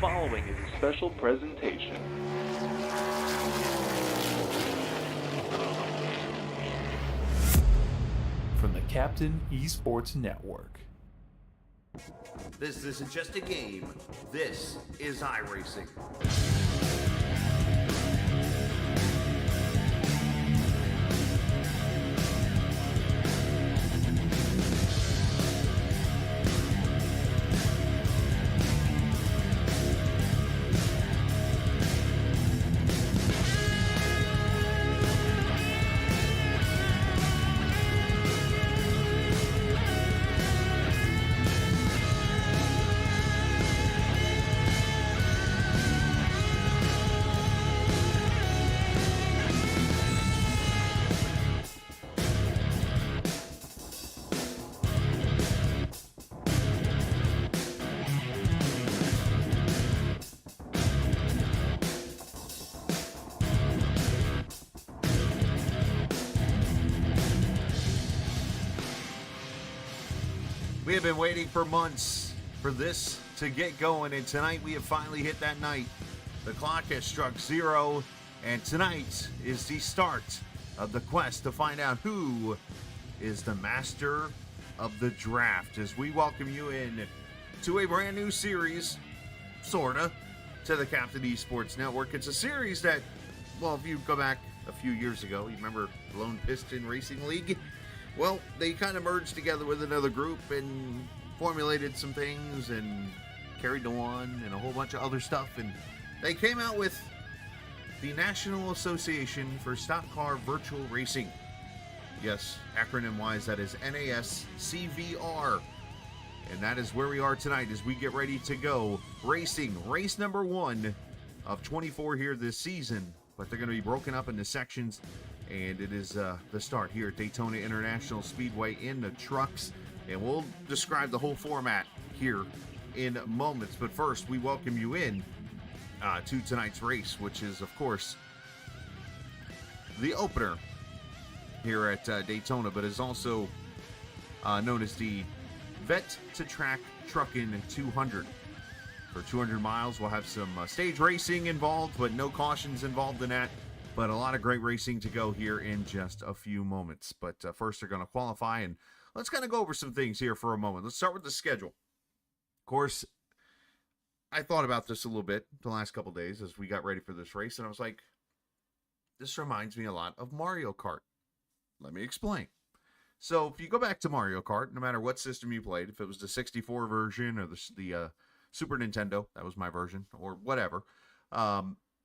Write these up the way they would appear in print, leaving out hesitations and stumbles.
following is a special presentation. From the Captain eSports Network. This isn't just a game. This is iRacing. We have been waiting for months for this to get going, and tonight we have finally hit that night. The clock has struck 0, and tonight is the start of the quest to find out who is the master of the draft, as we welcome you in to a brand new series, sorta, to the Captain eSports Network. It's a series that, well, if you go back a few years ago, you remember Lone Piston Racing League? Well, they kind of merged together with another group and formulated some things and carried to one and a whole bunch of other stuff. And they came out with the National Association for Stock Car Virtual Racing. Yes, acronym-wise, that is NASCVR. And that is where we are tonight as we get ready to go racing. Race number 1 of 24 here this season. But they're going to be broken up into sections, and it is the start here at Daytona International Speedway in the trucks, and we'll describe the whole format here in moments. But first, we welcome you in to tonight's race, which is, of course, the opener here at Daytona, but is also known as the Vet to Track Truckin' 200. For 200 miles, we'll have some stage racing involved, but no cautions involved in that. But a lot of great racing to go here in just a few moments. But first, they're going to qualify, and let's kind of go over some things here for a moment. Let's start with the schedule. Of course, I thought about this a little bit the last couple days as we got ready for this race, and I was like, this reminds me a lot of Mario Kart. Let me explain. So if you go back to Mario Kart, no matter what system you played, if it was the 64 version or the Super Nintendo, that was my version, or whatever,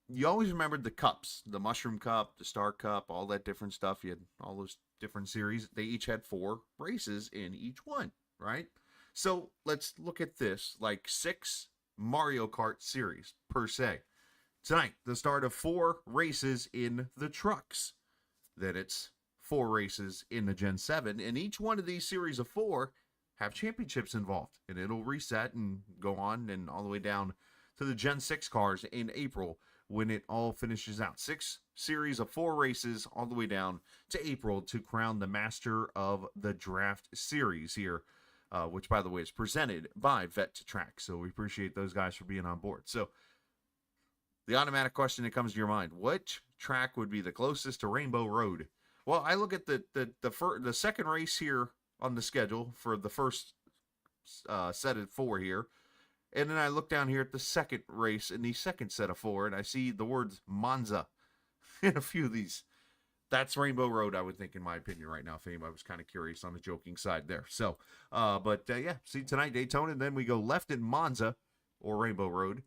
you always remembered the cups, the Mushroom Cup, the Star Cup, all that different stuff. You had all those different series. They each had 4 races in each one, right? So let's look at this, like 6 Mario Kart series per se. Tonight, the start of 4 races in the trucks. Then it's 4 races in the Gen 7, and each one of these series of 4 have championships involved, and it'll reset and go on and all the way down to the Gen 6 cars in April when it all finishes out. 6 series of 4 races all the way down to April to crown the Master of the Draft series here, which, by the way, is presented by Vet to Track. So we appreciate those guys for being on board. So the automatic question that comes to your mind, which track would be the closest to Rainbow Road? Well, I look at the second race here on the schedule for the first set of 4 here. And then I look down here at the second race in the second set of 4, and I see the words Monza in a few of these. That's Rainbow Road, I would think, in my opinion, right now, if anybody was kind of curious on the joking side there. So, yeah, see tonight, Daytona, and then we go left in Monza, or Rainbow Road.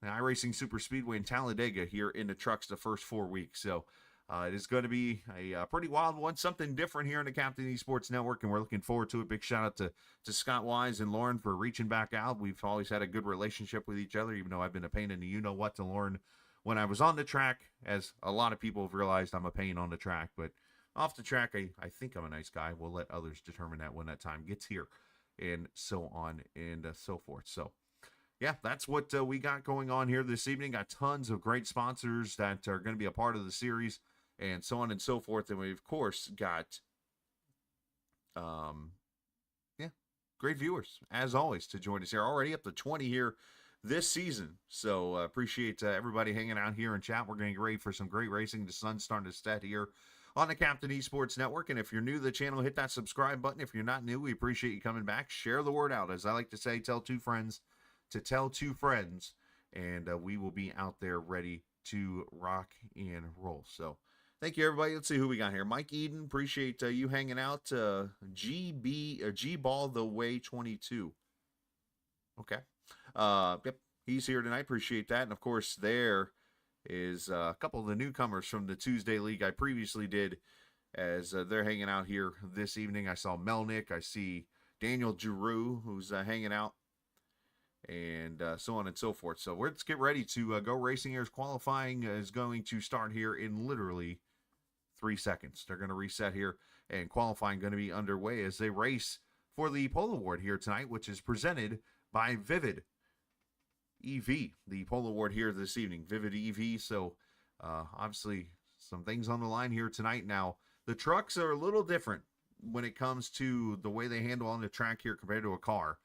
iRacing Super Speedway in Talladega here in the trucks the first 4 weeks. So, it is going to be a pretty wild one, something different here in the Captain eSports Network, and we're looking forward to it. Big shout out to Scott Wise and Lauren for reaching back out. We've always had a good relationship with each other, even though I've been a pain in the you-know-what to Lauren when I was on the track, as a lot of people have realized I'm a pain on the track. But off the track, I think I'm a nice guy. We'll let others determine that when that time gets here, and so on and so forth. So, yeah, that's what we got going on here this evening. Got tons of great sponsors that are going to be a part of the series, and so on and so forth. And we, of course, got, great viewers, as always, to join us here. Already up to 20 here this season. So appreciate everybody hanging out here in chat. We're going to get ready for some great racing. The sun's starting to set here on the Captain Esports Network. And if you're new to the channel, hit that subscribe button. If you're not new, we appreciate you coming back. Share the word out. As I like to say, tell two friends to tell two friends. And we will be out there ready to rock and roll. So thank you, everybody. Let's see who we got here. Mike Eden, appreciate you hanging out. G-Ball the Way 22. Okay. Yep, he's here tonight. Appreciate that. And, of course, there is a couple of the newcomers from the Tuesday League I previously did as they're hanging out here this evening. I saw Melnick. I see Daniel Giroux, who's hanging out, and so on and so forth. So let's get ready to go racing here. Qualifying is going to start here in literally 3 seconds. They're going to reset here, and qualifying going to be underway as they race for the pole award here tonight, which is presented by Vivid EV, the pole award here this evening. Vivid EV. So obviously some things on the line here tonight. Now the trucks are a little different when it comes to the way they handle on the track here compared to a car.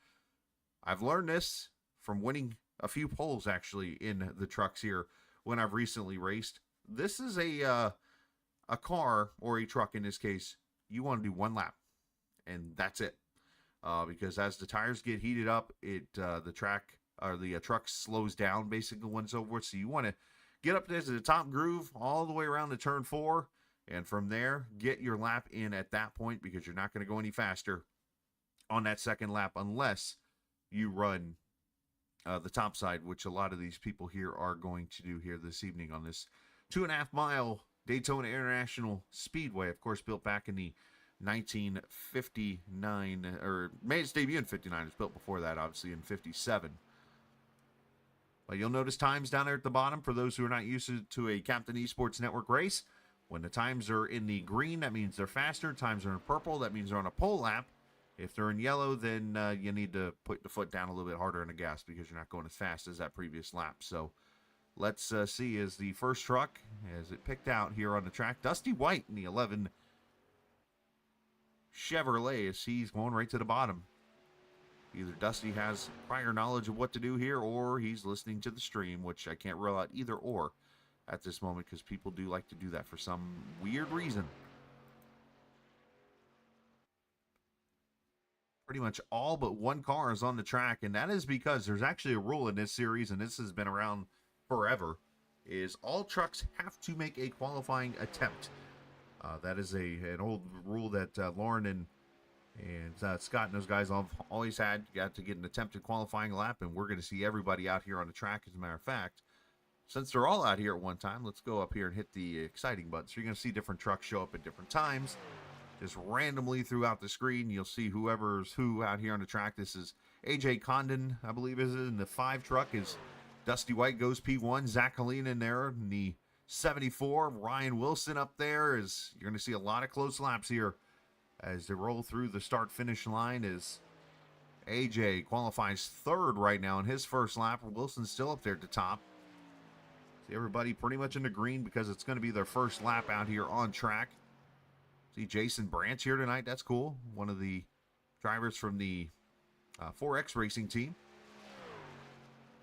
I've learned this from winning a few poles actually in the trucks here when I've recently raced. This is a car, or a truck in this case. You want to do one lap and that's it. Because as the tires get heated up, the truck slows down basically when it's over. So you want to get up there to the top groove all the way around to turn 4, and from there get your lap in at that point, because you're not going to go any faster on that second lap unless you run the top side, which a lot of these people here are going to do here this evening on this 2.5 mile Daytona International Speedway, of course built back in the 1959, or made its debut in 59. It was built before that, obviously, in 57. But you'll notice times down there at the bottom for those who are not used to a Captain Esports Network race. When the times are in the green, that means they're faster. Times are in purple, that means they're on a pole lap. If they're in yellow, then you need to put the foot down a little bit harder on the gas because you're not going as fast as that previous lap. So let's see as the first truck, as it picked out here on the track, Dusty White in the 11 Chevrolet, as he's going right to the bottom. Either Dusty has prior knowledge of what to do here, or he's listening to the stream, which I can't rule out either or at this moment, because people do like to do that for some weird reason. Pretty much all but one car is on the track, and that is because there's actually a rule in this series, and this has been around forever, is all trucks have to make a qualifying attempt. That is an old rule that Lauren and Scott and those guys have always had. You got to get an attempted qualifying lap, and we're going to see everybody out here on the track. As a matter of fact, since they're all out here at one time, let's go up here and hit the exciting button. So you're going to see different trucks show up at different times, just randomly throughout the screen. You'll see whoever's who out here on the track. This is AJ Condon, I believe, is it, in the 5 truck. Is Dusty White goes P1. Zach Helene in there in the 74. Ryan Wilson up there. Is you're going to see a lot of close laps here as they roll through the start-finish line. As AJ qualifies 3rd right now in his first lap. Wilson's still up there at the top. See everybody pretty much in the green because it's going to be their first lap out here on track. See Jason Branch here tonight. That's cool. One of the drivers from the 4X racing team.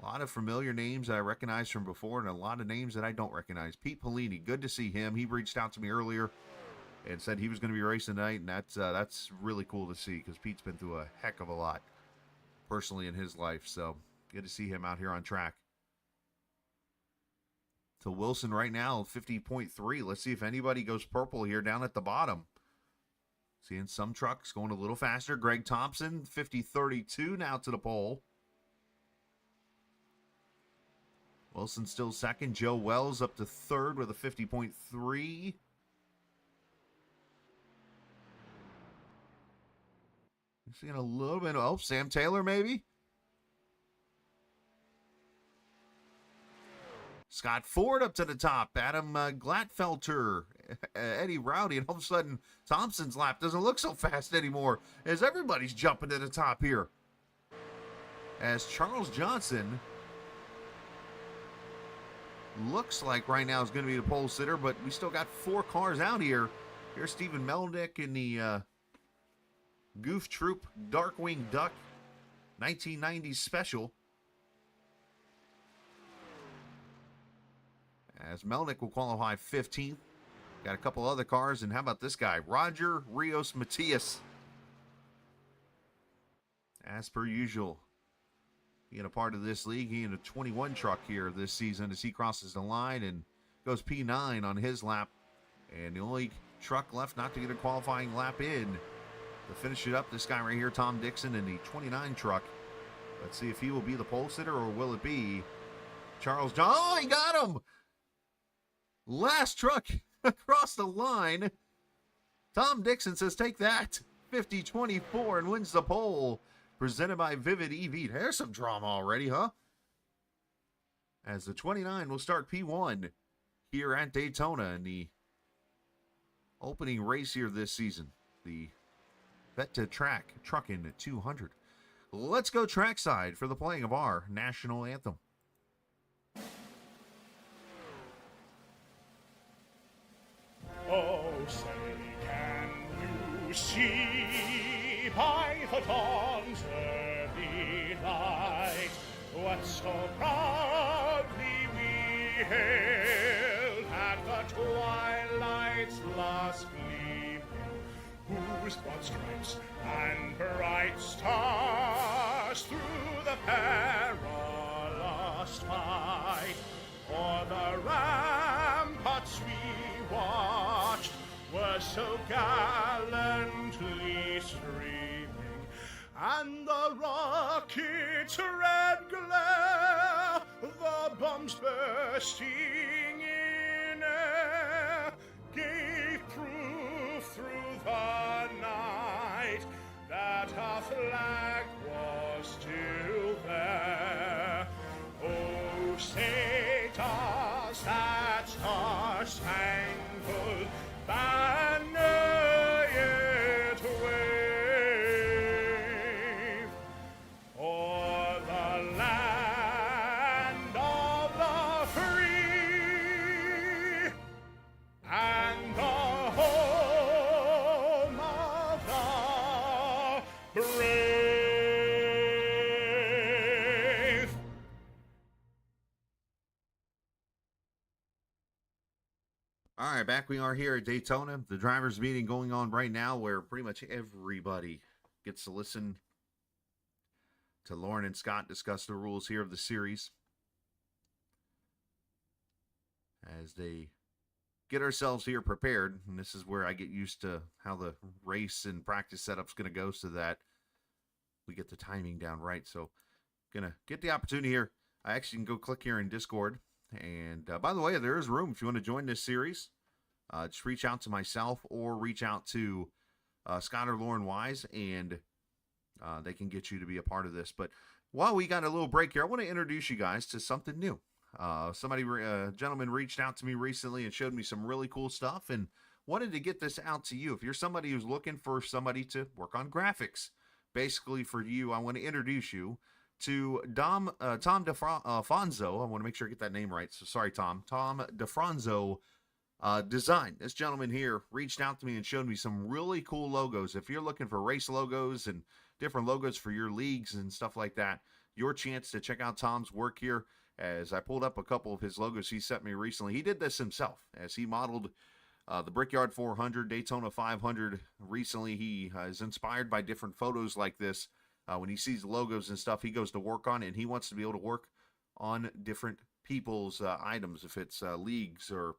A lot of familiar names that I recognize from before, and a lot of names that I don't recognize. Pete Polini, good to see him. He reached out to me earlier and said he was going to be racing tonight, and that's really cool to see because Pete's been through a heck of a lot personally in his life. So good to see him out here on track. So Wilson right now, 50.3. Let's see if anybody goes purple here down at the bottom. Seeing some trucks going a little faster. Greg Thompson, 50.32 now to the pole. Wilson still second. Joe Wells up to 3rd with a 50.3. Seeing a little bit of Sam Taylor maybe. Scott Ford up to the top. Adam Glatfelter, Eddie Rowdy, and all of a sudden Thompson's lap doesn't look so fast anymore as everybody's jumping to the top here. As Charles Johnson looks like right now is going to be the pole sitter, but we still got 4 cars out here. Here's Stephen Melnick in the Goof Troop Darkwing Duck 1990s special. as Melnick will qualify 15th. Got a couple other cars, and how about this guy, Roger Rios Matias? As per usual, being a part of this league, he in a 21 truck here this season as he crosses the line and goes P9 on his lap. And the only truck left not to get a qualifying lap in to finish it up, this guy right here, Tom Dixon, in the 29 truck. Let's see if he will be the pole sitter or will it be Charles John. Oh, he got him! Last truck across the line. Tom Dixon says, take that. 50-24 and wins the pole. Presented by Vivid EV. There's some drama already, huh? As the 29 will start P1 here at Daytona in the opening race here this season. The Bet to Track Truckin' 200. Let's go trackside for the playing of our national anthem. Oh, say, can you see by the dawn's early light what so proudly we hailed at the twilight's last gleaming, whose broad stripes and bright stars through the perilous fight o'er the ramparts we watched were so gallantly streaming, and the rocket's red glare, the bombs bursting in air, gave proof through the night that our flag was still there. Oh, say does that star-spangled banner yet wave o'er the land of the free and the home of the brave. All right, back we are here at Daytona. The drivers' meeting going on right now where pretty much everybody gets to listen to Lauren and Scott discuss the rules here of the series as they get ourselves here prepared. And this is where I get used to how the race and practice setup's going to go so that we get the timing down right. So going to get the opportunity here. I actually can go click here in Discord. And by the way, there is room if you want to join this series. Just reach out to myself or reach out to Scott or Lauren Wise, and they can get you to be a part of this. But while we got a little break here, I want to introduce you guys to something new. A gentleman reached out to me recently and showed me some really cool stuff and wanted to get this out to you. If you're somebody who's looking for somebody to work on graphics, basically for you, I want to introduce you to Tom DeFranzo. I want to make sure I get that name right. So sorry, Tom. Tom DeFranzo Design. This gentleman here reached out to me and showed me some really cool logos. If you're looking for race logos and different logos for your leagues and stuff like that, your chance to check out Tom's work here. As I pulled up a couple of his logos he sent me recently. He did this himself as he modeled the Brickyard 400, Daytona 500. Recently, he is inspired by different photos like this. When he sees logos and stuff, he goes to work on it, and he wants to be able to work on different people's items, if it's leagues or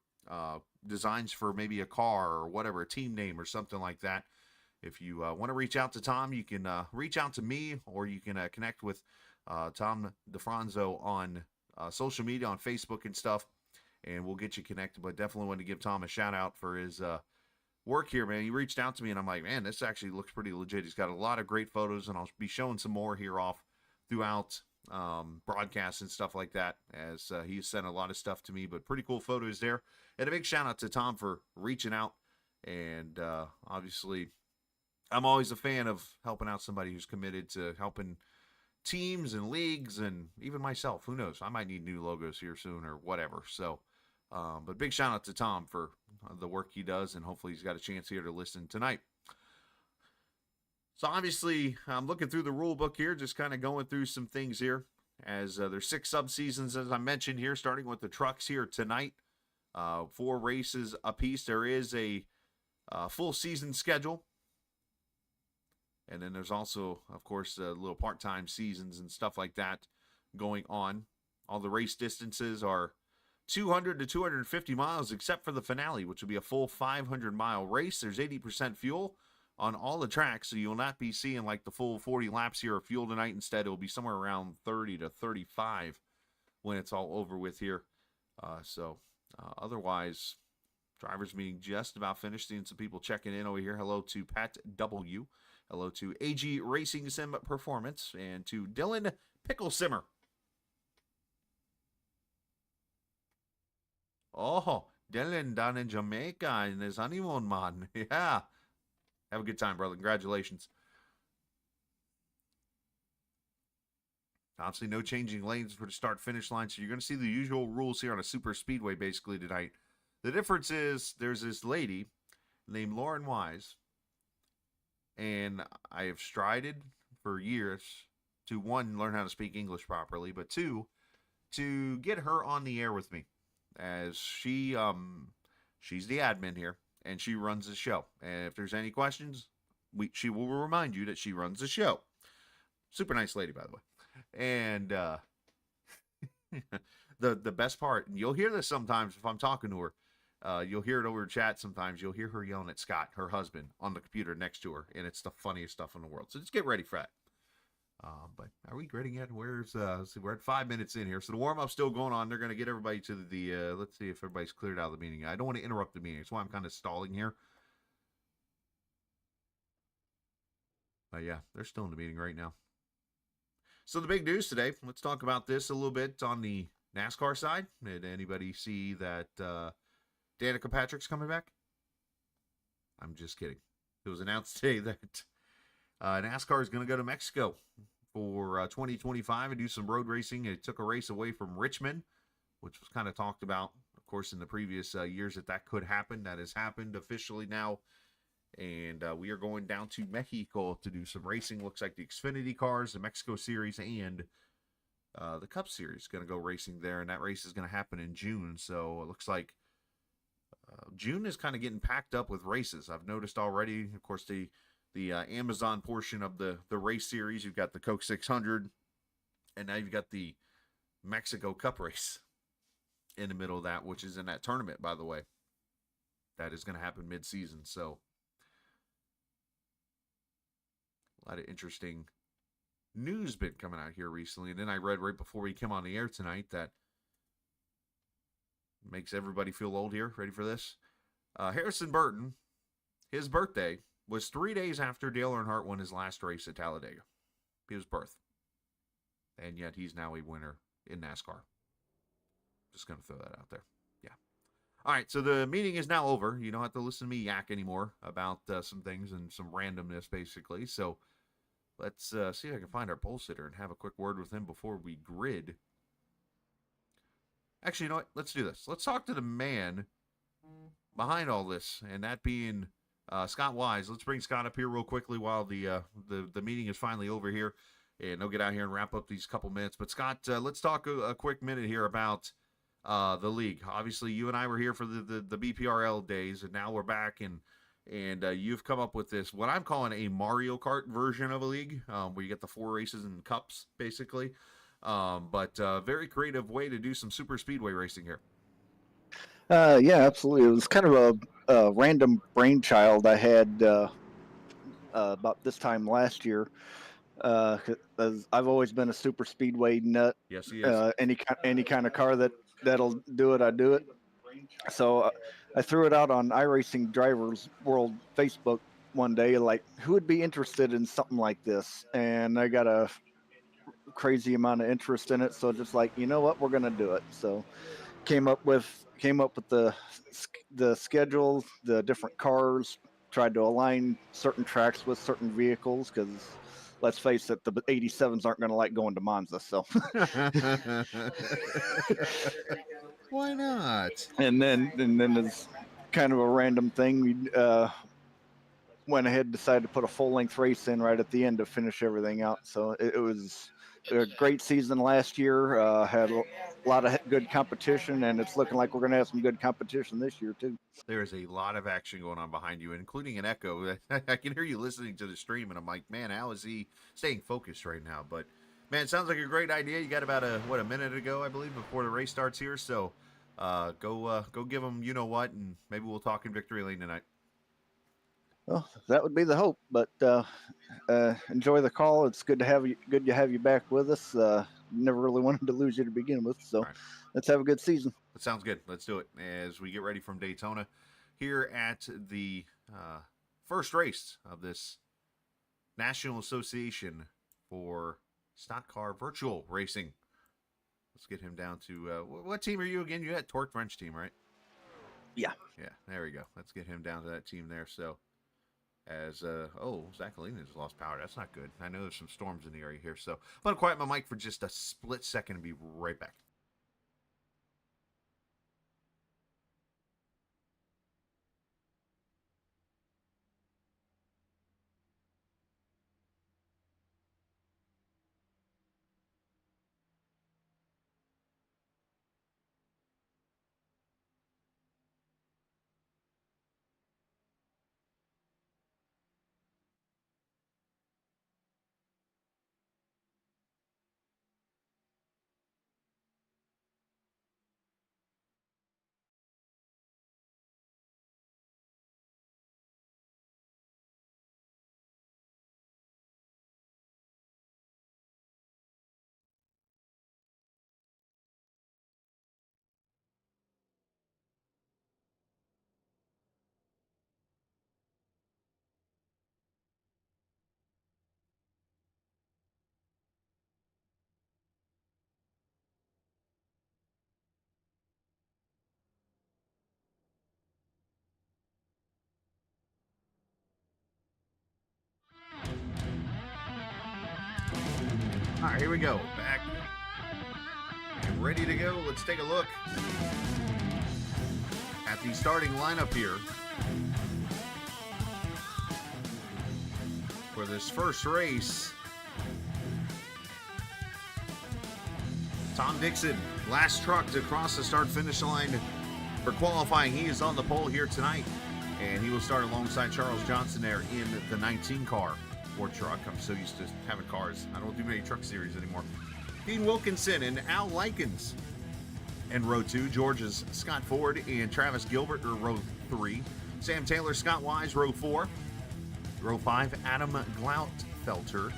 designs for maybe a car or whatever, a team name or something like that. If you want to reach out to Tom, you can reach out to me, or you can connect with Tom DeFranzo on social media, on Facebook and stuff, and we'll get you connected. But definitely want to give Tom a shout out for his work here, man. He reached out to me, and I'm like, man, this actually looks pretty legit. He's got a lot of great photos, and I'll be showing some more here off throughout broadcasts and stuff like that, as he sent a lot of stuff to me. But pretty cool photos there. And a big shout out to Tom for reaching out. And obviously, I'm always a fan of helping out somebody who's committed to helping teams and leagues, and even myself. Who knows? I might need new logos here soon or whatever. So, but big shout out to Tom for the work he does, and hopefully he's got a chance here to listen tonight. So obviously, I'm looking through the rule book here, just kind of going through some things here, as there's 6 subseasons, as I mentioned here, starting with the trucks here tonight. 4 races apiece. There is a full season schedule. And then there's also, of course, little part-time seasons and stuff like that going on. All the race distances are 200 to 250 miles, except for the finale, which will be a full 500-mile race. There's 80% fuel on all the tracks, so you'll not be seeing like the full 40 laps here of fuel tonight. Instead, it'll be somewhere around 30 to 35 when it's all over with here. Otherwise, drivers meeting just about finished. Seeing some people checking in over here. Hello to Pat W. Hello to AG Racing Sim Performance, and to Dylan Pickle Simmer. Oh, Dylan down in Jamaica in his honeymoon, man. Yeah. Have a good time, brother. Congratulations. Obviously, no changing lanes for the start-finish line, so you're going to see the usual rules here on a super speedway basically tonight. The difference is there's this lady named Lauren Wise, and I have strided for years to, 1, learn how to speak English properly, but 2, to get her on the air with me, as she's the admin here, and she runs the show. And if there's any questions, she will remind you that she runs the show. Super nice lady, by the way. And the best part, and you'll hear this sometimes if I'm talking to her, you'll hear it over chat sometimes. You'll hear her yelling at Scott, her husband, on the computer next to her, and it's the funniest stuff in the world. So just get ready for that. But are we grading yet? We're at 5 minutes in here, so the warm-up's still going on. They're going to get everybody to the let's see if everybody's cleared out of the meeting. I don't want to interrupt the meeting. That's why I'm kind of stalling here. But yeah, they're still in the meeting right now. So the big news today, let's talk about this a little bit on the NASCAR side. Did anybody see that Danica Patrick's coming back? I'm just kidding. It was announced today that NASCAR is going to go to Mexico for 2025 and do some road racing. It took a race away from Richmond, which was kind of talked about, of course, in the previous years that could happen. That has happened officially now. And we are going down to Mexico to do some racing. Looks like the Xfinity cars, the Mexico Series, and the Cup Series going to go racing there. And that race is going to happen in June. So it looks like June is kind of getting packed up with races. I've noticed already, of course, the Amazon portion of the race series. You've got the Coke 600, and now you've got the Mexico Cup race in the middle of that, which is in that tournament, by the way. That is going to happen mid-season. So a lot of interesting news been coming out here recently. And then I read right before we came on the air tonight that makes everybody feel old here. Ready for this? Harrison Burton, his birthday was 3 days after Dale Earnhardt won his last race at Talladega. His birth. And yet he's now a winner in NASCAR. Just going to throw that out there. Yeah. All right, so the meeting is now over. You don't have to listen to me yak anymore about some things and some randomness, basically. So let's see if I can find our pole sitter and have a quick word with him before we grid. Actually, you know what? Let's do this. Let's talk to the man behind all this, and that being Scott Wise. Let's bring Scott up here real quickly while the meeting is finally over here, and they'll get out here and wrap up these couple minutes. But Scott, let's talk a quick minute here about the league. Obviously, you and I were here for the BPRL days, and now we're back, and you've come up with this, what I'm calling a Mario Kart version of a league, where you get the 4 races and cups, basically. But very creative way to do some super speedway racing here. Yeah, absolutely. It was kind of a random brainchild I had about this time last year. 'Cause I've always been a super speedway nut. Yes, he is. Any kind of car that'll do it, I do it. So I threw it out on iRacing Drivers World Facebook one day, like, who would be interested in something like this? And I got a crazy amount of interest in it. So just like, you know what, we're gonna do it. So came up with the schedule, the different cars, tried to align certain tracks with certain vehicles, because let's face it, the 87s aren't going to like going to Monza. So Why not? and then as kind of a random thing, went ahead and decided to put a full length race in right at the end to finish everything out. So it was a great season last year. Had a lot of good competition, and it's looking like we're going to have some good competition this year too. There is a lot of action going on behind you, including an echo. I can hear you listening to the stream, and I'm like, man, how is he staying focused right now? But man, it sounds like a great idea. You got about a minute to go, I believe, before the race starts here. So go give them you know what, and maybe we'll talk in victory lane tonight. Well, that would be the hope. But enjoy the call. It's good to have you. Good to have you back with us. Never really wanted to lose you to begin with. So Right. let's have a good season. That sounds good. Let's do it as we get ready from Daytona here at the first race of this National Association for Stock Car Virtual Racing. Let's get him down to what team are you again? You had Torque Wrench team, right? Yeah. Yeah, there we go. Let's get him down to that team there. So as Zach Alina just lost power. That's not good. I know there's some storms in the area here. So I'm gonna quiet my mic for just a split second and be right back. All right, here we go. Back and ready to go. Let's take a look at the starting lineup here for this first race. Tom Dixon, last truck to cross the start-finish line for qualifying. He is on the pole here tonight, and he will start alongside Charles Johnson there in the 19 car. Or truck. I'm so used to having cars. I don't do many truck series anymore. Dean Wilkinson and Al Likens in row 2. Georgia's Scott Ford and Travis Gilbert are row 3. Sam Taylor, Scott Wise, row 4. Row 5, Adam Glautfelter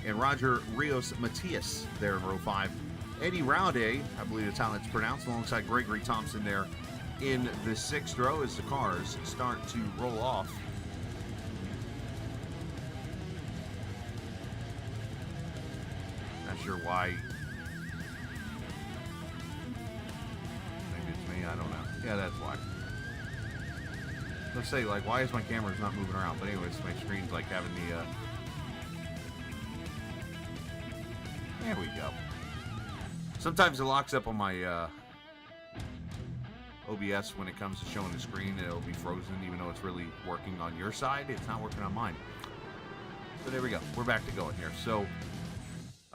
and Roger Rios Matias there in row 5. Eddie Rowday, I believe that's how that's pronounced, alongside Gregory Thompson there in the 6th row as the cars start to roll off. Sure why. Maybe it's me, I don't know. Yeah, that's why. Let's say, like, why is my camera's not moving around? But anyways, my screen's like having the there we go. Sometimes it locks up on my OBS when it comes to showing the screen. It'll be frozen even though it's really working on your side. It's not working on mine. So there we go. We're back to going here. So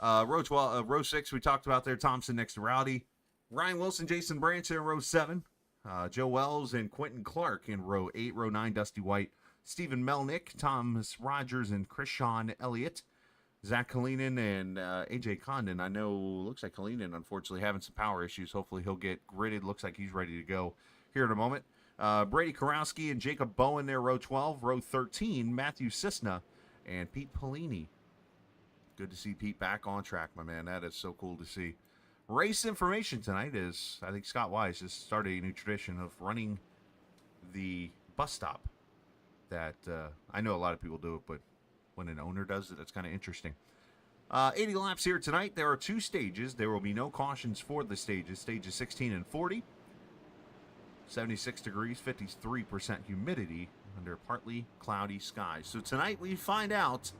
row 6, we talked about there. Thompson next to Rowdy. Ryan Wilson, Jason Branch in row 7. Joe Wells and Quentin Clark in row 8. Row 9, Dusty White, Stephen Melnick, Thomas Rogers, and Krishan Elliott. Zach Kalinin and AJ Condon. I know, looks like Kalinin, unfortunately, having some power issues. Hopefully he'll get gridded. Looks like he's ready to go here in a moment. Brady Karowski and Jacob Bowen there, row 12. Row 13, Matthew Cisna and Pete Polini. Good to see Pete back on track, my man. That is so cool to see. Race information tonight is, I think Scott Wise has started a new tradition of running the bus stop that I know a lot of people do it, but when an owner does it, that's kind of interesting. 80 laps here tonight. There are 2 stages. There will be no cautions for the stages. Stages 16 and 40. 76 degrees, 53% humidity under partly cloudy skies. So tonight we find out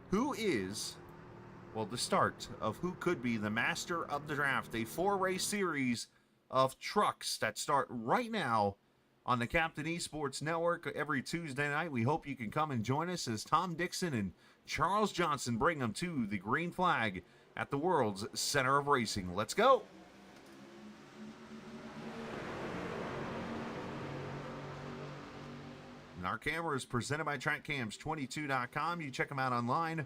who is, well, the start of who could be the master of the draft. A 4-race series of trucks that start right now on the Captain Esports Network every Tuesday night. We hope you can come and join us as Tom Dixon and Charles Johnson bring them to the green flag at the world's center of racing. Let's go! And our camera is presented by TrackCams22.com. You check them out online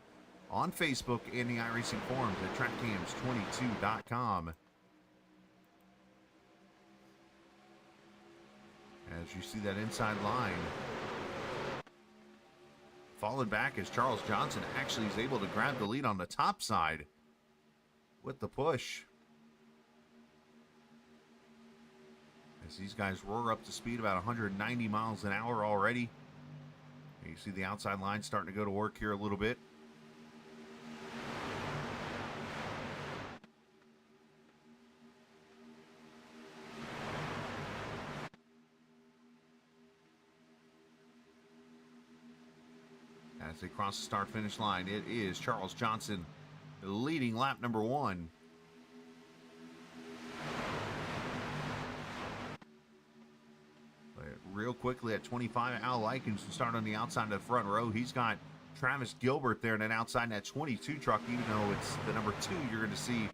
on Facebook and the iRacing forums at TrackCams22.com. As you see that inside line, followed back as Charles Johnson actually is able to grab the lead on the top side with the push. As these guys roar up to speed about 190 miles an hour already. And you see the outside line starting to go to work here a little bit. As they cross the start-finish line, it is Charles Johnson leading lap number 1. But real quickly at 25, Al Likens will start on the outside of the front row. He's got Travis Gilbert there, and then outside in that 22 truck, even though it's the number 2 you're going to see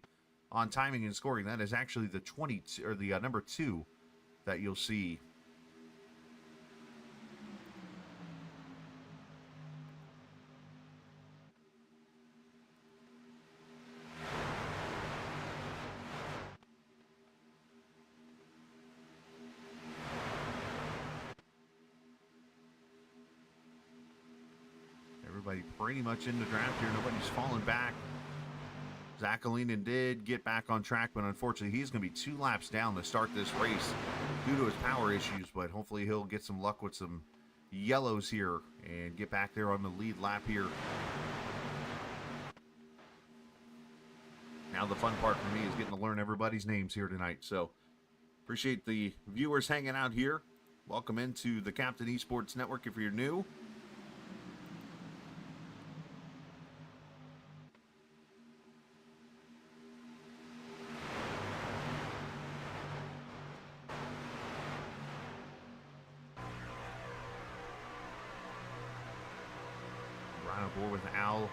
on timing and scoring. That is actually the 22 or the number 2 that you'll see. Everybody pretty much in the draft here. Nobody's falling back. Zach Alinen did get back on track, but unfortunately he's going to be 2 laps down to start this race due to his power issues, but hopefully he'll get some luck with some yellows here and get back there on the lead lap here. Now the fun part for me is getting to learn everybody's names here tonight, so appreciate the viewers hanging out here. Welcome into the Captain Esports Network if you're new. Right on board with Al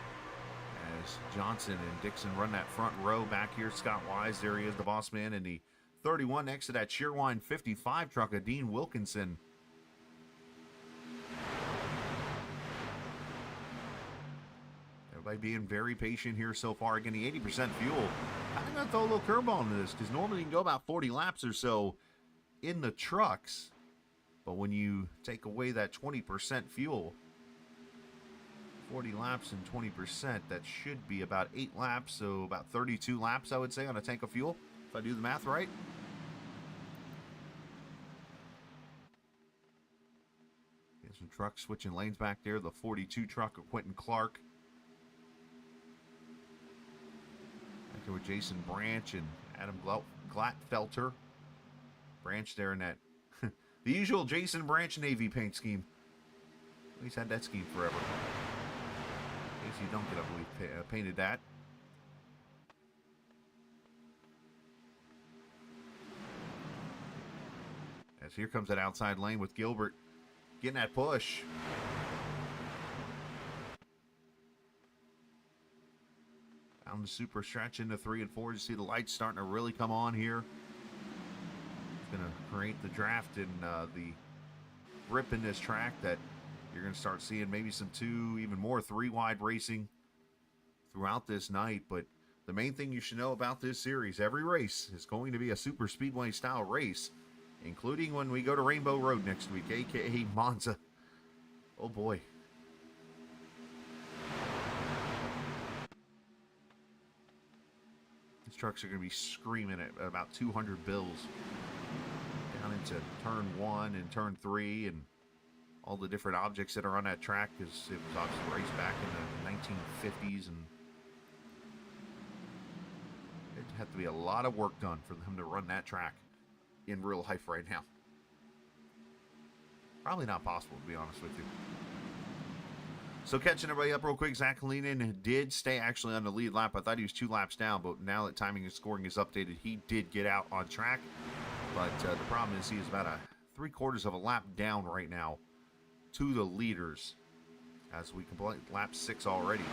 as Johnson and Dixon run that front row back here. Scott Wise, there he is, the boss man, in the 31 next to that Shearwine 55 truck of Dean Wilkinson. Everybody being very patient here so far. Again, the 80% fuel. I'm going to throw a little curveball into this because normally you can go about 40 laps or so in the trucks. But when you take away that 20% fuel, 40 laps and 20%, that should be about 8 laps, so about 32 laps, I would say, on a tank of fuel, if I do the math right. Get some trucks switching lanes back there. The 42 truck of Quentin Clark. Back there with Jason Branch and Adam Glatfelter. Branch there in that, the usual Jason Branch Navy paint scheme. He's had that scheme forever. Casey Duncan, I believe, painted that. As here comes that outside lane with Gilbert getting that push. Down the super stretch into 3 and 4. You see the lights starting to really come on here. It's going to create the draft and the grip in this track that you're going to start seeing maybe some 2, even more 3-wide racing throughout this night. But the main thing you should know about this series, every race is going to be a super speedway style race, including when we go to Rainbow Road next week, aka Monza. Oh boy. These trucks are going to be screaming at about 200 bills down into turn 1 and turn 3 and all the different objects that are on that track, because it was obviously raced back in the 1950s, and it'd have to be a lot of work done for them to run that track in real life right now. Probably not possible, to be honest with you. So catching everybody up real quick, Zach Alinen did stay actually on the lead lap. I thought he was 2 laps down, but now that timing and scoring is updated, he did get out on track. But the problem is he is about a 3/4 of a lap down right now to the leaders as we complete lap 6 already.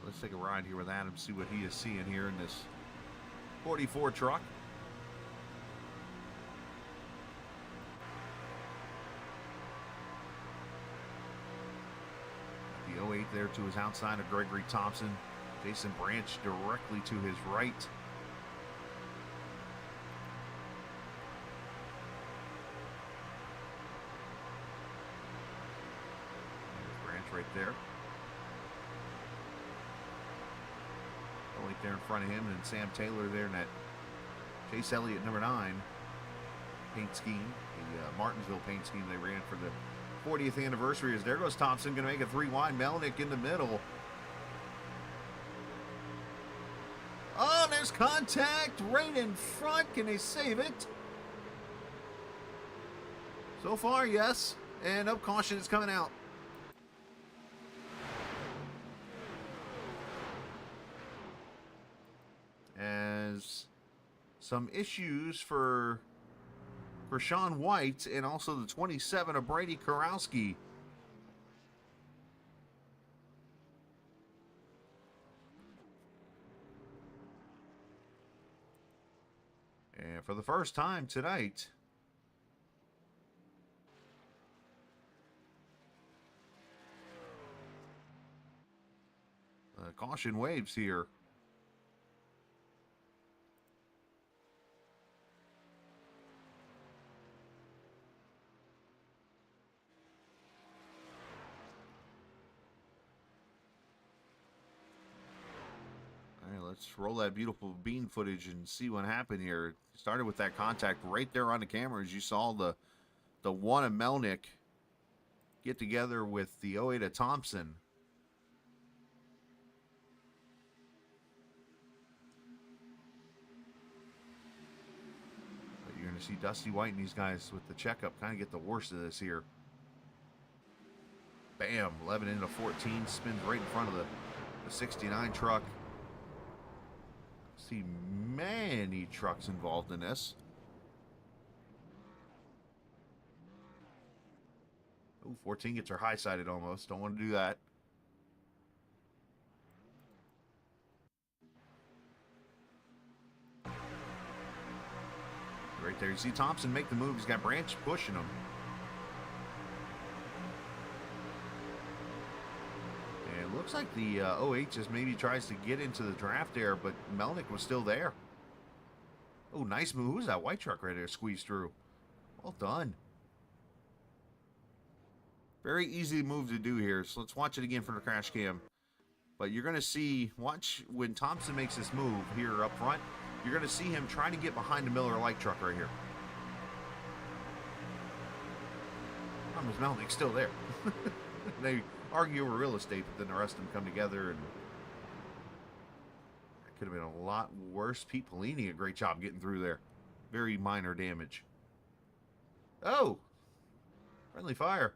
Let's take a ride here with Adam, see what he is seeing here in this 44 truck. The 08 there to his outside of Gregory Thompson. Jason Branch directly to his right. There's Branch right there. Right there in front of him, and Sam Taylor there in that Chase Elliott number 9 paint scheme, the Martinsville paint scheme they ran for the 40th anniversary. As there goes Thompson, going to make a 3 wide. Melnick in the middle. Oh, there's contact right in front. Can they save it? So far, yes. And up caution is coming out. As some issues for Sean White and also the 27 of Brady Kurowski. And for the first time tonight, caution waves here. Let's roll that beautiful bean footage and see what happened here. It started with that contact right there on the camera as you saw the one of Melnick get together with the 08 of Thompson. But you're going to see Dusty White and these guys with the checkup kind of get the worst of this here. Bam, 11 into 14, spins right in front of the 69 truck. See many trucks involved in this. Oh, 14 gets her high-sided almost. Don't want to do that. Right there. You see Thompson make the move. He's got Branch pushing him. Looks like the 08 just maybe tries to get into the draft there, but Melnick was still there. Oh, nice move. Who's that white truck right there squeezed through? Well done. Very easy move to do here. So let's watch it again from the crash cam. But you're going to see, watch when Thompson makes this move here up front, you're going to see him trying to get behind the Miller light truck right here. Thomas Melnick's still there. They argue over real estate, but then the rest of them come together, and that could have been a lot worse. Pete Polini, a great job getting through there. Very minor damage. Oh! Friendly fire.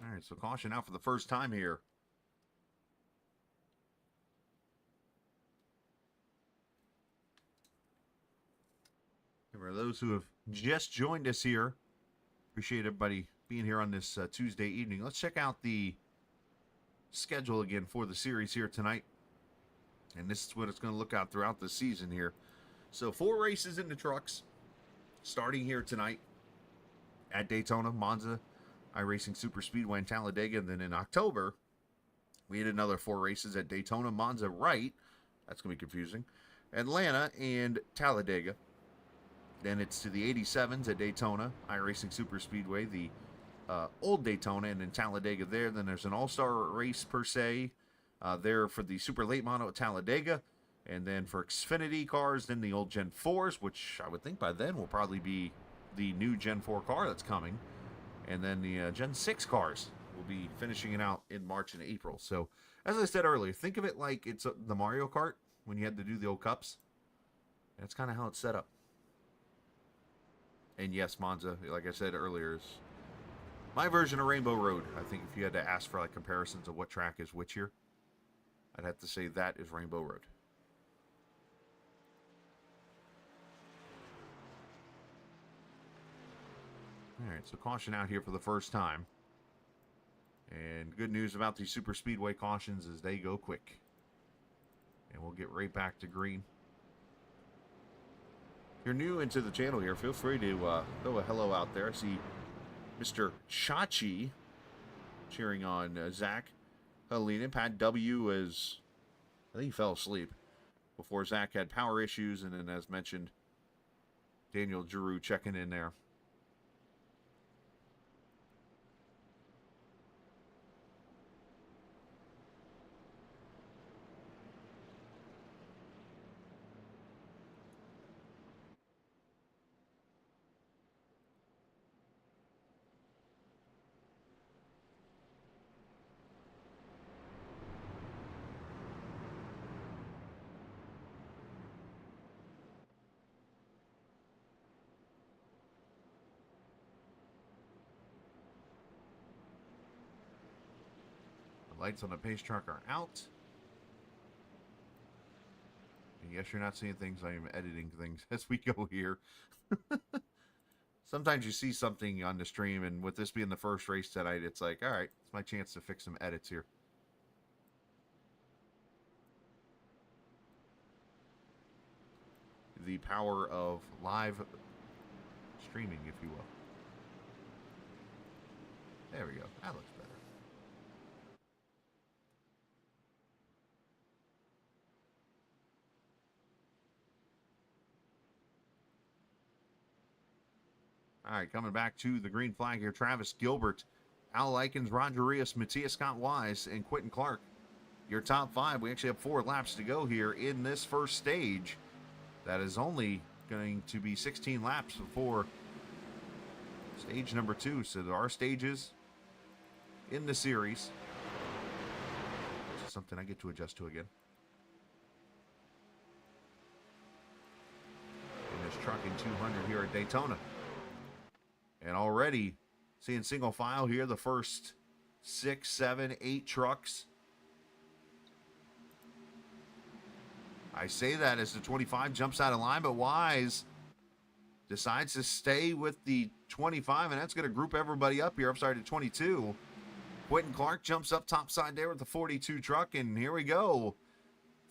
All right, so caution out for the first time here. For those who have just joined us here, appreciate everybody being here on this Tuesday evening. Let's check out the schedule again for the series here tonight. And this is what it's going to look out throughout the season here. So 4 races in the trucks starting here tonight at Daytona, Monza, iRacing Super Speedway, and Talladega. And then in October, we had another 4 races at Daytona, Monza, right? That's going to be confusing. Atlanta and Talladega. Then it's to the 87s at Daytona, iRacing Super Speedway, the old Daytona, and then Talladega there. Then there's an all-star race per se there for the super late model at Talladega. And then for Xfinity cars, then the old Gen 4s, which I would think by then will probably be the new Gen 4 car that's coming. And then the Gen 6 cars we'll be finishing it out in March and April. So, as I said earlier, think of it like it's the Mario Kart when you had to do the old cups. That's kind of how it's set up. And yes, Monza, like I said earlier, is my version of Rainbow Road. I think if you had to ask for like comparisons of what track is which here, I'd have to say that is Rainbow Road. All right, so caution out here for the first time. And good news about these super speedway cautions is they go quick. And we'll get right back to green. If you're new into the channel here, feel free to throw a hello out there. I see Mr. Chachi cheering on Zach. Helena, Pat W is, I think he fell asleep before Zach had power issues. And then as mentioned, Daniel Giroux checking in there. Lights on the pace truck are out. And yes, you're not seeing things. I am editing things as we go here. Sometimes you see something on the stream, and with this being the first race tonight, it's like, all right, it's my chance to fix some edits here. The power of live streaming, if you will. There we go. That looks better. All right, coming back to the green flag here, Travis Gilbert, Al Likens, Roger Rios, Matthias Scott Wise, and Quentin Clark. Your top five. We actually have 4 laps to go here in this first stage. That is only going to be 16 laps before stage number 2. So there are stages in the series. This is something I get to adjust to again. In this trucking 200 here at Daytona. And already seeing single file here, the first 6, 7, 8 trucks. I say that as the 25 jumps out of line, but Wise decides to stay with the 25, and that's going to group everybody up here. I'm sorry, to 22. Quentin Clark jumps up topside there with the 42 truck, and here we go.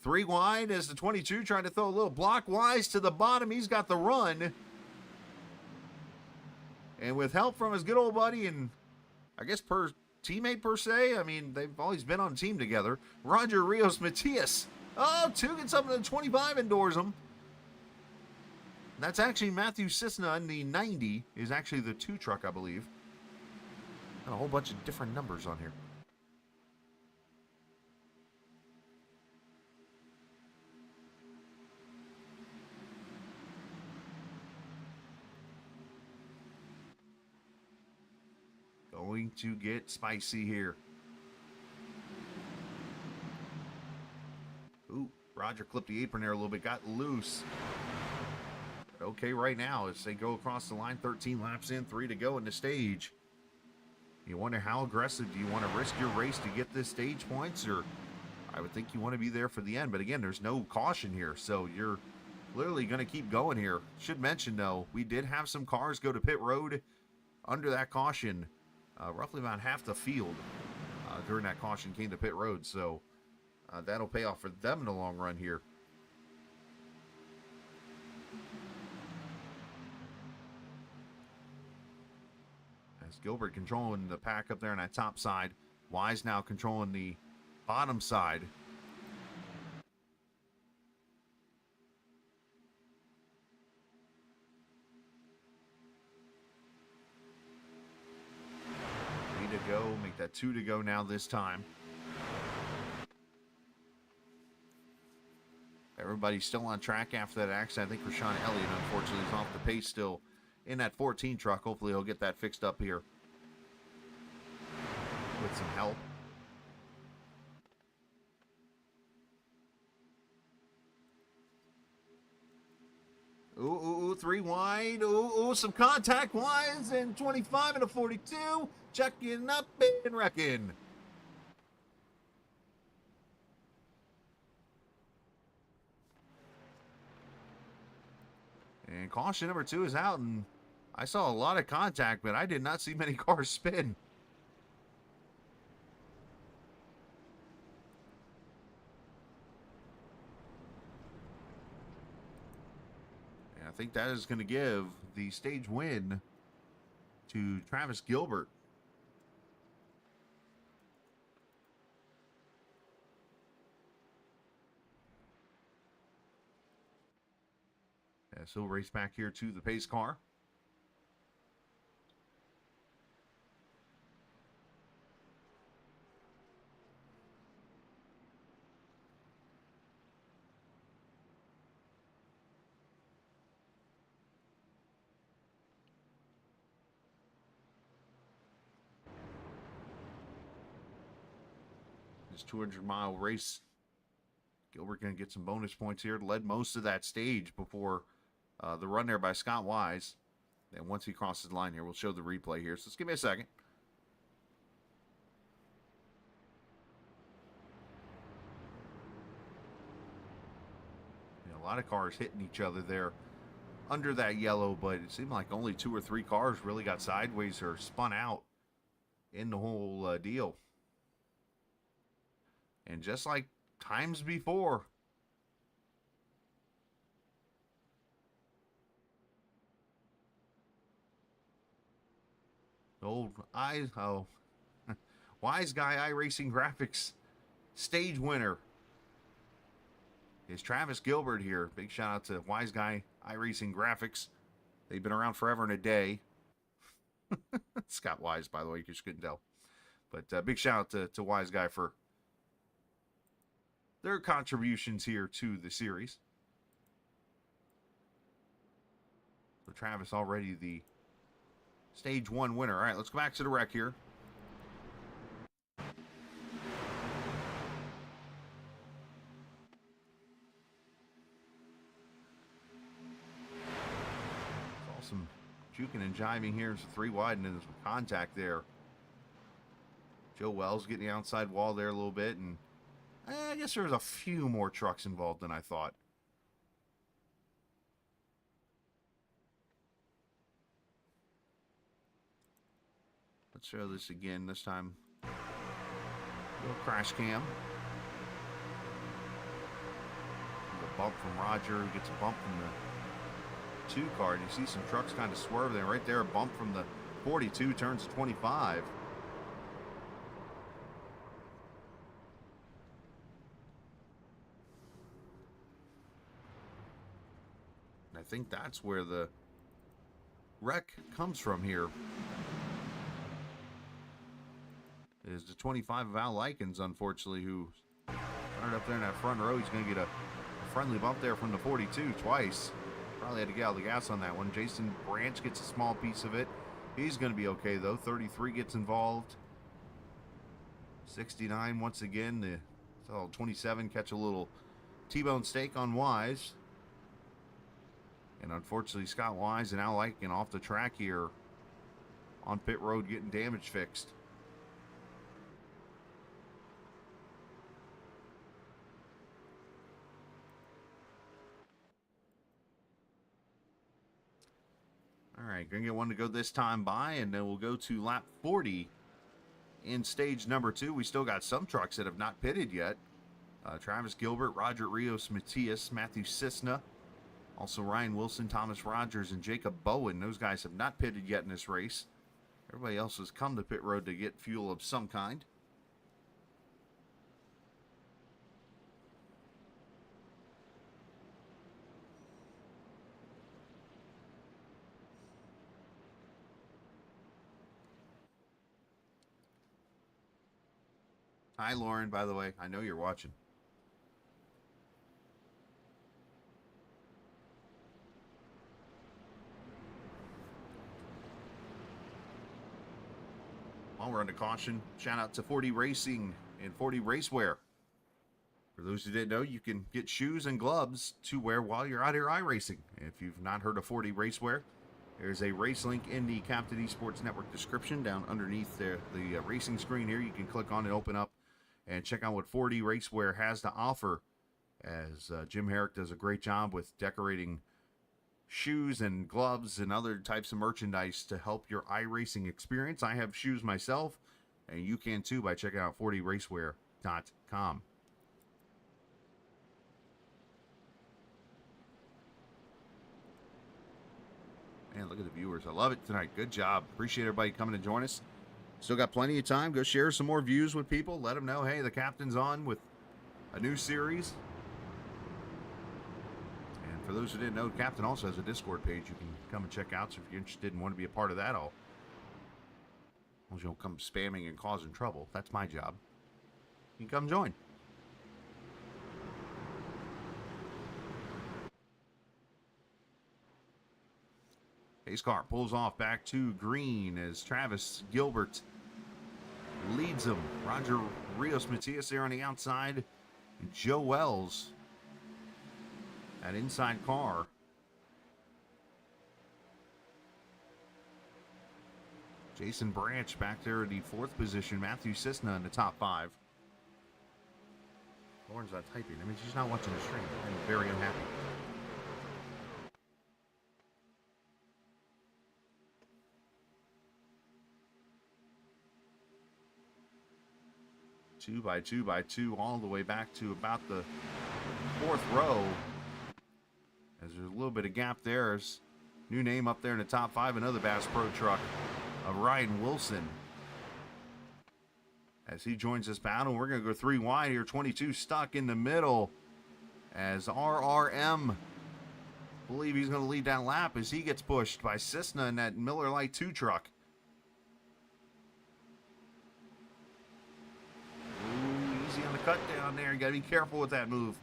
3 wide as the 22 trying to throw a little block. Wise to the bottom. He's got the run. And with help from his good old buddy and I guess teammate per se, I mean, they've always been on a team together. Roger Rios Matias. Oh, 2 gets up to the 25 and doors him. That's actually Matthew Cisna in the 90 is actually the 2 truck, I believe. And a whole bunch of different numbers on here. Going to get spicy here. Ooh, Roger clipped the apron there a little bit, got loose. But okay right now as they go across the line, 13 laps in, 3 to go in the stage. You wonder how aggressive do you want to risk your race to get this stage points, or I would think you want to be there for the end. But again, there's no caution here, so you're clearly going to keep going here. Should mention, though, we did have some cars go to pit road under that caution. Roughly about half the field during that caution came to pit road, so that'll pay off for them in the long run here. As Gilbert controlling the pack up there on that top side, Wise now controlling the bottom side. To go, make that 2 to go now this time. Everybody's still on track after that accident. I think Rashawn Elliott, unfortunately, is off the pace still in that 14 truck. Hopefully he'll get that fixed up here. with some help. Ooh, 3 wide. Ooh, some contact lines, and 25 and a 42. Checking up and wrecking. And caution number 2 is out, and I saw a lot of contact, but I did not see many cars spin. And I think that is going to give the stage win to Travis Gilbert. So race back here to the pace car. This 200-mile race. Gilbert going to get some bonus points here. Led most of that stage before the run there by Scott Wise. And once he crosses the line here, we'll show the replay here. So just give me a second. A lot of cars hitting each other there under that yellow, but it seemed like only 2 or 3 cars really got sideways or spun out in the whole deal. And just like times before, old Wise Guy iRacing Graphics stage winner is Travis Gilbert here. Big shout out to Wise Guy iRacing Graphics. They've been around forever and a day. Scott Wise, by the way, you just couldn't tell. But big shout out to Wise Guy for their contributions here to the series. So Travis already the stage 1 winner. All right, let's go back to the wreck here. Some juking and jiving here. There's a 3 wide and then there's some contact there. Joe Wells getting the outside wall there a little bit, and I guess there's a few more trucks involved than I thought. Let's show this again. This time, little crash cam. A bump from Roger, who gets a bump from the 2 car, and you see some trucks kind of swerve there. Right there, a bump from the 42 turns to 25. And I think that's where the wreck comes from here. Is the 25 of Al Likens, unfortunately, who started up there in that front row. He's going to get a friendly bump there from the 42 twice. Probably had to get out of the gas on that one. Jason Branch gets a small piece of it. He's going to be okay, though. 33 gets involved. 69 once again. The 27 catch a little T-bone steak on Wise. And unfortunately, Scott Wise and Al Lycan off the track here on pit road getting damage fixed. All right, going to get one to go this time by, and then we'll go to lap 40 in stage number 2. We still got some trucks that have not pitted yet. Travis Gilbert, Roger Rios, Matias, Matthew Cisna, also Ryan Wilson, Thomas Rogers, and Jacob Bowen. Those guys have not pitted yet in this race. Everybody else has come to pit road to get fuel of some kind. Hi, Lauren, by the way. I know you're watching. I'll run to caution. Shout out to 40 Racing and 40 Racewear. For those who didn't know, you can get shoes and gloves to wear while you're out here iRacing. If you've not heard of 40 Racewear, there's a race link in the Captain eSports Network description down underneath the racing screen here. You can click on it, open up, and check out what 40 Racewear has to offer, as Jim Herrick does a great job with decorating shoes and gloves and other types of merchandise to help your iRacing experience. I have shoes myself, and you can too by checking out 40racewear.com. Man, look at the viewers. I love it tonight. Good job. Appreciate everybody coming to join us. Still got plenty of time. Go share some more views with people. Let them know, hey, the captain's on with a new series. And for those who didn't know, Captain also has a Discord page you can come and check out. So if you're interested and want to be a part of that, as long as you don't come spamming and causing trouble, that's my job. You can come join. Pace car pulls off back to green as Travis Gilbert leads him. Roger Rios Matias there on the outside. Joe Wells at inside car. Jason Branch back there in the fourth position. Matthew Cisna in the top five. Lauren's not typing. I mean, she's not watching the stream. I'm very unhappy. Two by two, all the way back to about the fourth row. As there's a little bit of gap there. There's new name up there in the top five, another Bass Pro truck of Ryan Wilson. As he joins this battle, we're going to go 3 wide here. 22 stuck in the middle. As RRM, believe he's going to lead that lap as he gets pushed by Cisna in that Miller Lite 2 truck. On the cut down there, you got to be careful with that move.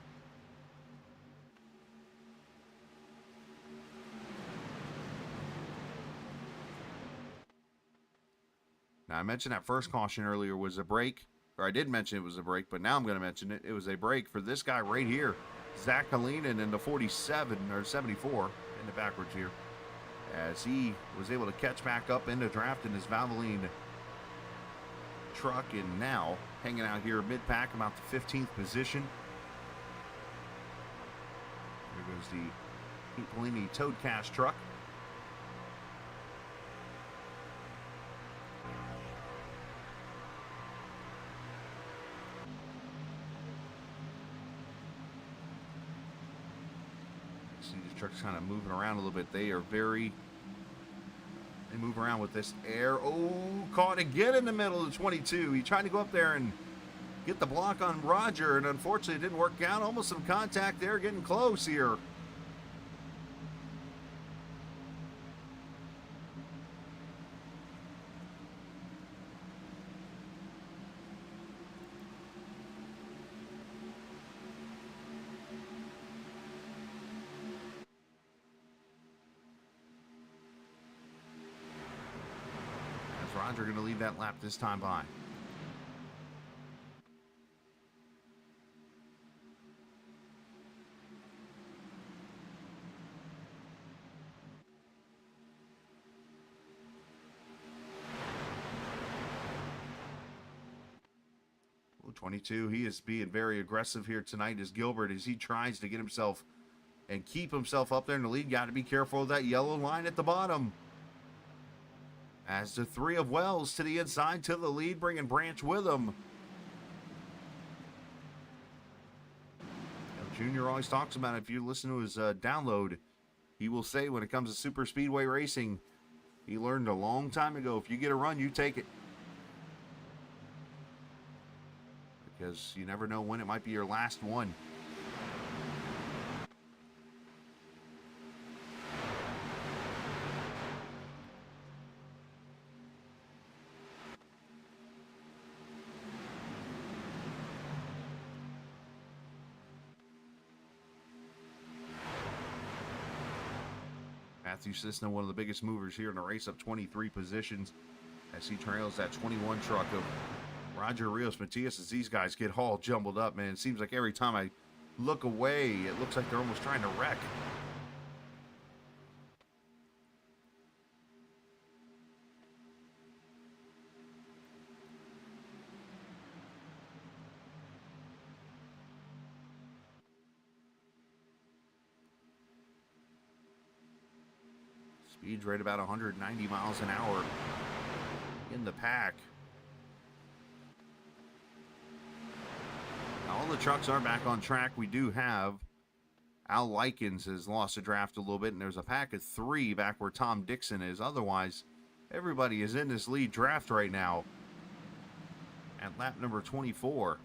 Now, I mentioned that first caution earlier was a break, or I did mention it was a break, but now I'm going to mention it. It was a break for this guy right here, Zach Kalinin in the 47 or 74 in the backwards here, as he was able to catch back up in the draft in his Valvoline truck, and now hanging out here mid-pack about the 15th position. There goes the Pete Polini Toadcast truck. See the trucks kind of moving around a little bit. They move around with this air. Oh, caught again in the middle of the 22. He tried to go up there and get the block on Roger, and unfortunately it didn't work out. Almost some contact there, getting close here. Roger going to leave that lap this time by. Well, 22, he is being very aggressive here tonight as Gilbert, as he tries to get himself and keep himself up there in the lead. Got to be careful of that yellow line at the bottom. As the three of Wells to the inside to the lead, bringing Branch with him. Junior always talks about it. If you listen to his download, he will say when it comes to super speedway racing, he learned a long time ago, if you get a run, you take it. Because you never know when it might be your last one. Matthew Cisna, one of the biggest movers here in the race, up 23 positions as he trails that 21 truck of Roger Rios Matias as these guys get all jumbled up, man. It seems like every time I look away, it looks like they're almost trying to wreck. Speed's right about 190 miles an hour in the pack. Now, all the trucks are back on track. We do have Al Likens has lost a draft a little bit, and there's a pack of 3 back where Tom Dixon is. Otherwise, everybody is in this lead draft right now at lap number 24.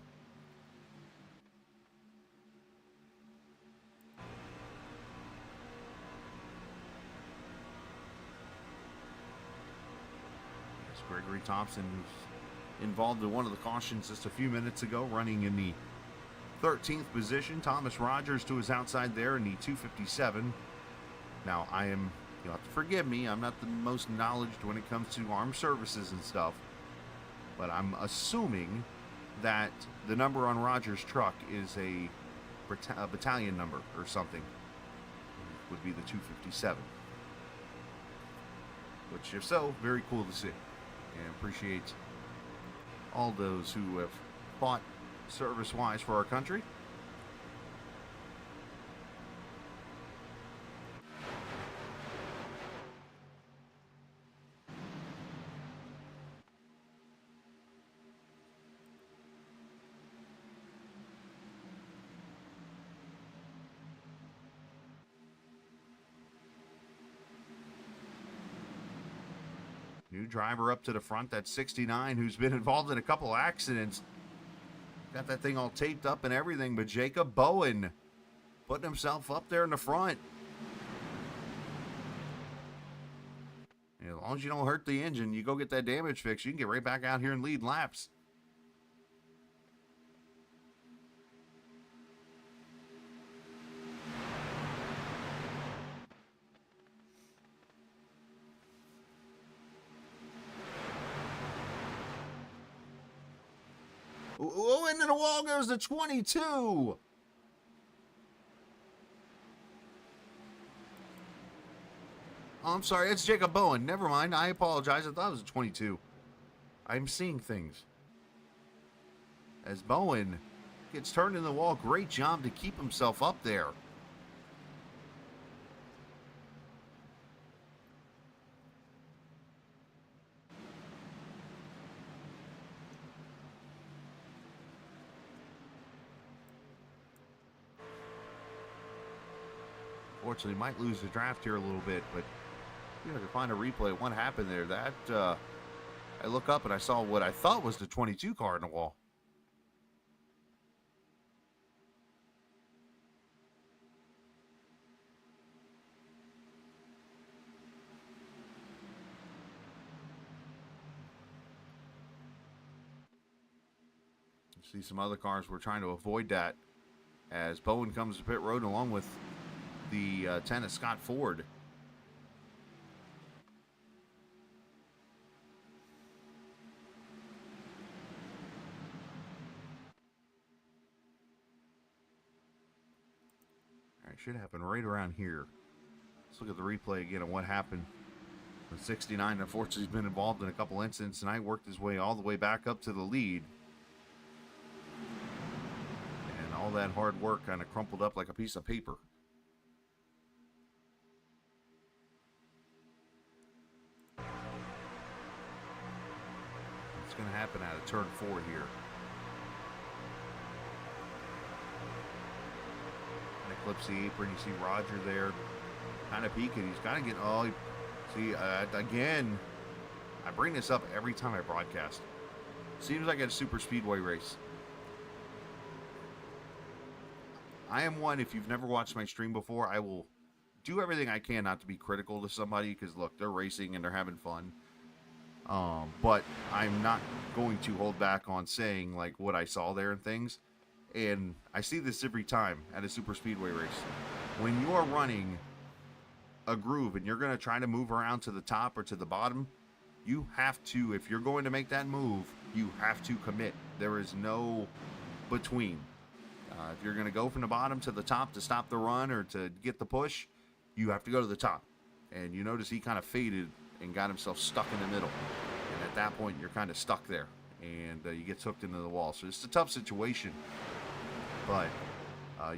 Gregory Thompson, who's involved in one of the cautions just a few minutes ago, running in the 13th position. Thomas Rogers to his outside there in the 257. Now, you'll have to forgive me, I'm not the most knowledgeable when it comes to armed services and stuff, but I'm assuming that the number on Rogers' truck is a battalion number or something. It would be the 257. Which, if so, very cool to see. And appreciate all those who have fought service-wise for our country. New driver up to the front, that's 69, who's been involved in a couple accidents. Got that thing all taped up and everything, but Jacob Bowen putting himself up there in the front. And as long as you don't hurt the engine, you go get that damage fixed, you can get right back out here and lead laps. Oh, into the wall goes the 22. Oh, I'm sorry, it's Jacob Bowen. Never mind, I apologize. I thought it was a 22. I'm seeing things. As Bowen gets turned in the wall, great job to keep himself up there. Unfortunately, might lose the draft here a little bit, but you know, to find a replay of what happened there. That I look up and I saw what I thought was the 22 car in the wall. You see some other cars were trying to avoid that as Bowen comes to pit road along with the 10 of Scott Ford. All right, should happen right around here. Let's look at the replay again of what happened. The 69, unfortunately, has been involved in a couple incidents tonight, worked his way all the way back up to the lead. And all that hard work kind of crumpled up like a piece of paper. It's going to happen out of turn 4 here. And eclipse the apron. You see Roger there kind of peeking. He's kind of getting, see, again, I bring this up every time I broadcast. Seems like a super speedway race. I am one, if you've never watched my stream before, I will do everything I can not to be critical to somebody because, look, they're racing and they're having fun. But I'm not going to hold back on saying, like, what I saw there and things. And I see this every time at a super speedway race. When you are running a groove and you're going to try to move around to the top or to the bottom, You have to, if you're going to make that move, you have to commit. There is no between. If you're going to go from the bottom to the top to stop the run or to get the push, you have to go to the top. And you notice he kind of faded and got himself stuck in the middle. And at that point, you're kind of stuck there. And you get hooked into the wall. So it's a tough situation. But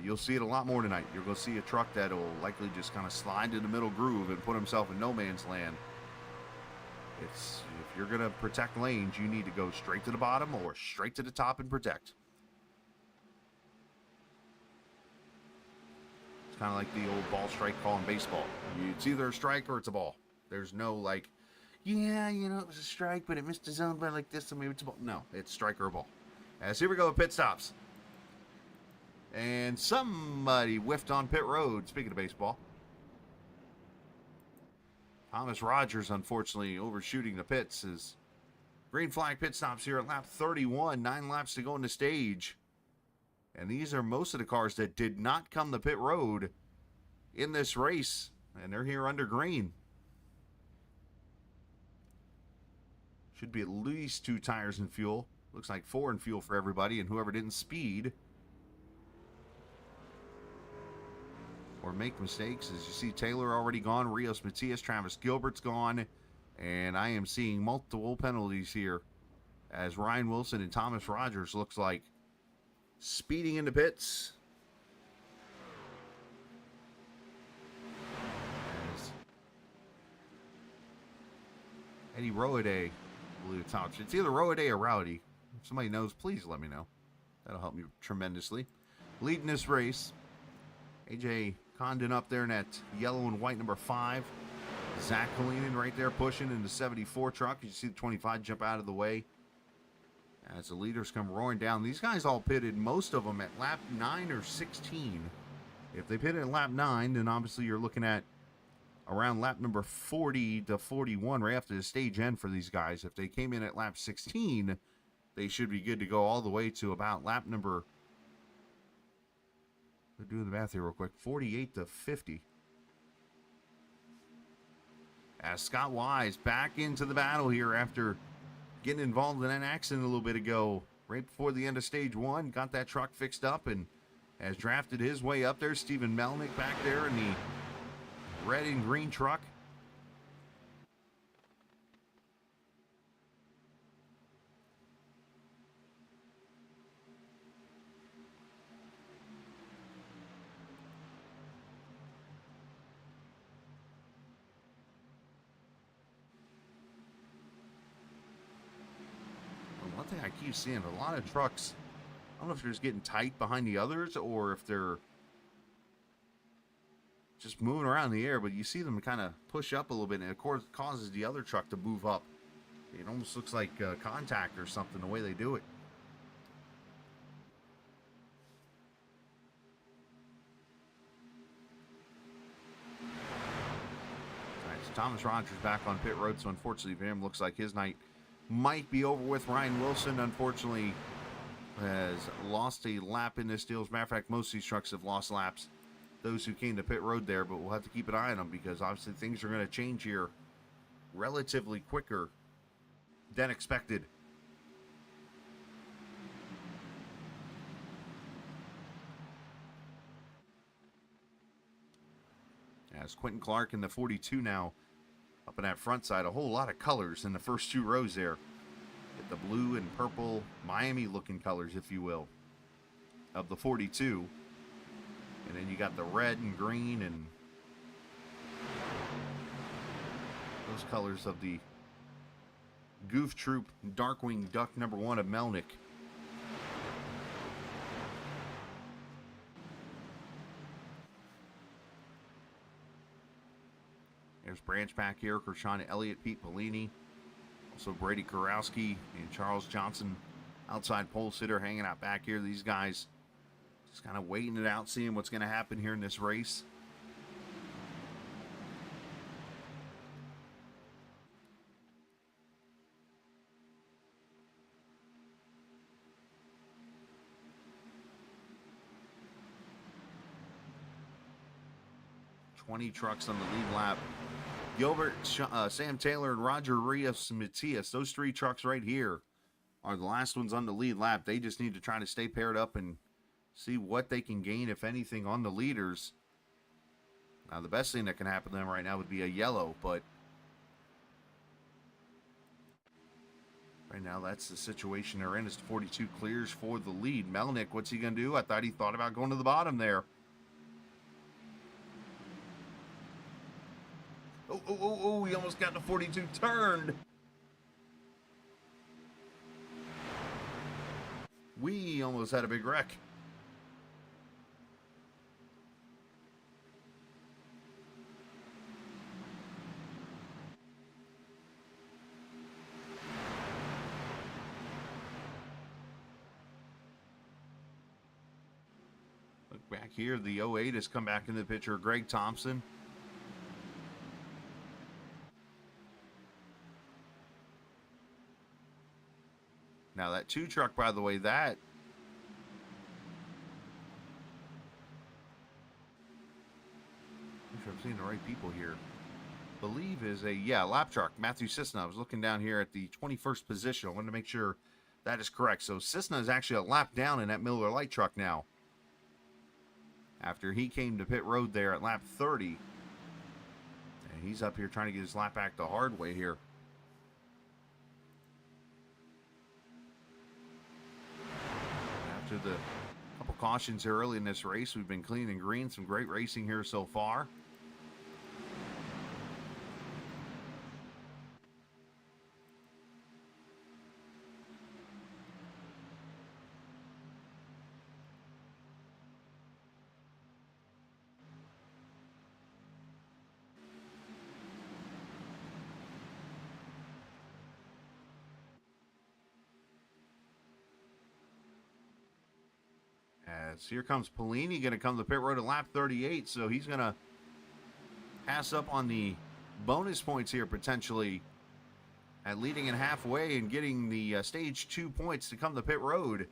you'll see it a lot more tonight. You're going to see a truck that will likely just kind of slide in the middle groove and put himself in no man's land. If you're going to protect lanes, you need to go straight to the bottom or straight to the top and protect. It's kind of like the old ball strike call in baseball. It's either a strike or it's a ball. There's no like, yeah, you know, it was a strike, but it missed the zone by like this, so maybe it's a ball. No, it's strike or a ball. As here we go with pit stops. And somebody whiffed on pit road, speaking of baseball. Thomas Rogers, unfortunately, overshooting the pits. As green flag pit stops here at lap 31. 9 laps to go in the stage. And these are most of the cars that did not come to pit road in this race. And they're here under green. Should be at least 2 tires in fuel. Looks like 4 in fuel for everybody. And whoever didn't speed or make mistakes. As you see, Taylor already gone, Rios Matias, Travis Gilbert's gone, and I am seeing multiple penalties here as Ryan Wilson and Thomas Rogers looks like speeding into pits. As Eddie Roaday, I believe it's either Roaday or Rowdy. If somebody knows, please let me know. That'll help me tremendously. Leading this race, AJ Condon up there in that yellow and white number 5. Zach Kalinin right there pushing in the 74 truck. You see the 25 jump out of the way as the leaders come roaring down. These guys all pitted, most of them at lap 9 or 16. If they pitted at lap 9, then obviously you're looking at around lap number 40 to 41 right after the stage end for these guys. If they came in at lap 16, they should be good to go all the way to about lap number, we're doing the math here real quick, 48 to 50. As Scott Wise back into the battle here after getting involved in an accident a little bit ago, right before the end of stage 1, got that truck fixed up and has drafted his way up there. Stephen Melnick back there in the red and green truck. One thing I keep seeing, a lot of trucks, I don't know if they're just getting tight behind the others or if they're just moving around in the air, but you see them kind of push up a little bit, and of course it causes the other truck to move up. It almost looks like contact or something, the way they do it. All right, so Thomas Rogers back on pit road, so unfortunately for him, looks like his night might be over with. Ryan Wilson, unfortunately, has lost a lap in this deal. As a matter of fact, most of these trucks have lost laps, those who came to pit road there, but we'll have to keep an eye on them because obviously things are going to change here relatively quicker than expected. As Quentin Clark in the 42 now up in that front side, a whole lot of colors in the first 2 rows there. Get the blue and purple Miami looking colors, if you will, of the 42. And then you got the red and green and those colors of the Goof Troop Darkwing Duck number 1 of Melnick. There's Branch back here, Kershawn Elliott, Pete Bellini, also Brady Kurowski and Charles Johnson, outside pole sitter, hanging out back here. These guys just kind of waiting it out, seeing what's going to happen here in this race. Trucks on the lead lap. Gilbert, Sam Taylor, and Roger Rios Matias. Those three trucks right here are the last ones on the lead lap. They just need to try to stay paired up and see what they can gain, if anything, on the leaders. Now, the best thing that can happen to them right now would be a yellow, but right now that's the situation they're in. As 42 clears for the lead. Melnick, what's he going to do? I thought he thought about going to the bottom there. Oh, he almost got the 42 turned. We almost had a big wreck. Look back here, the 08 has come back into the picture. Greg Thompson. Now that 2 truck, by the way, that make sure I'm seeing the right people here. Believe is a lap truck. Matthew Cisna. I was looking down here at the 21st position. I wanted to make sure that is correct. So Cisna is actually a lap down in that Miller Lite truck now. After he came to pit road there at lap 30. And he's up here trying to get his lap back the hard way here. The couple cautions here early in this race. We've been clean and green. Some great racing here so far. As here comes Polini, going to come to the pit road at lap 38, so he's going to pass up on the bonus points here potentially at leading in halfway and getting the stage 2 points to come to pit road.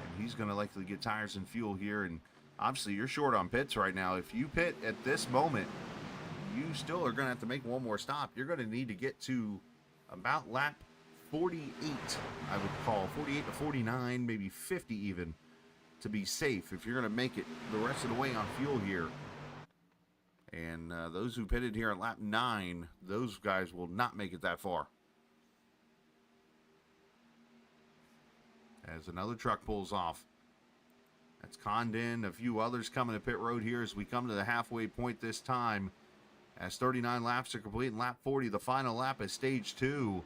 And he's going to likely get tires and fuel here, and obviously you're short on pits right now. If you pit at this moment, you still are going to have to make one more stop. You're going to need to get to about lap 48, I would call 48 to 49, maybe 50 even, to be safe if you're going to make it the rest of the way on fuel here. And those who pitted here at lap 9, those guys will not make it that far. As another truck pulls off. That's Condon, a few others coming to pit road here as we come to the halfway point this time. As 39 laps are complete in lap 40, the final lap is stage 2.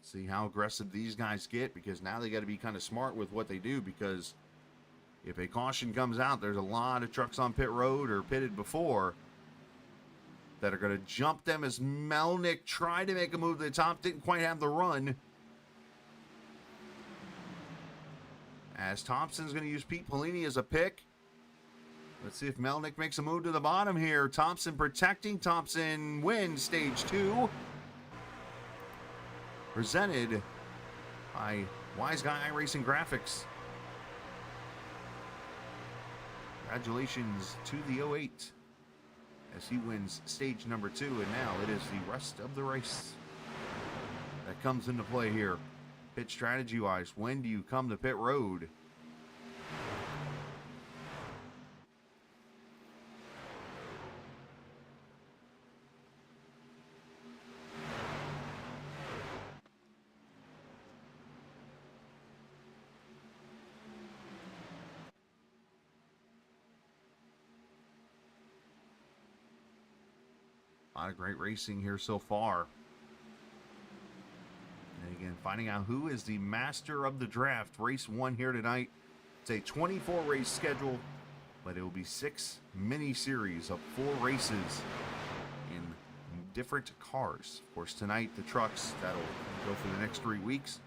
See how aggressive these guys get, because now they got to be kind of smart with what they do, because if a caution comes out, there's a lot of trucks on pit road or pitted before that are going to jump them as Melnick tried to make a move to the top, didn't quite have the run. As Thompson's going to use Pete Polini as a pick. Let's see if Melnick makes a move to the bottom here. Thompson protecting. Thompson wins stage 2. Presented by Wise Guy iRacing Graphics. Congratulations to the 08 as he wins stage number 2, and now it is the rest of the race that comes into play here. Pit strategy wise, when do you come to pit road? A lot of great racing here so far. And again, finding out who is the master of the draft. Race 1 here tonight. It's a 24 race schedule, but it will be 6 mini series of 4 races in different cars. Of course, tonight the trucks, that'll go for the next 3 weeks.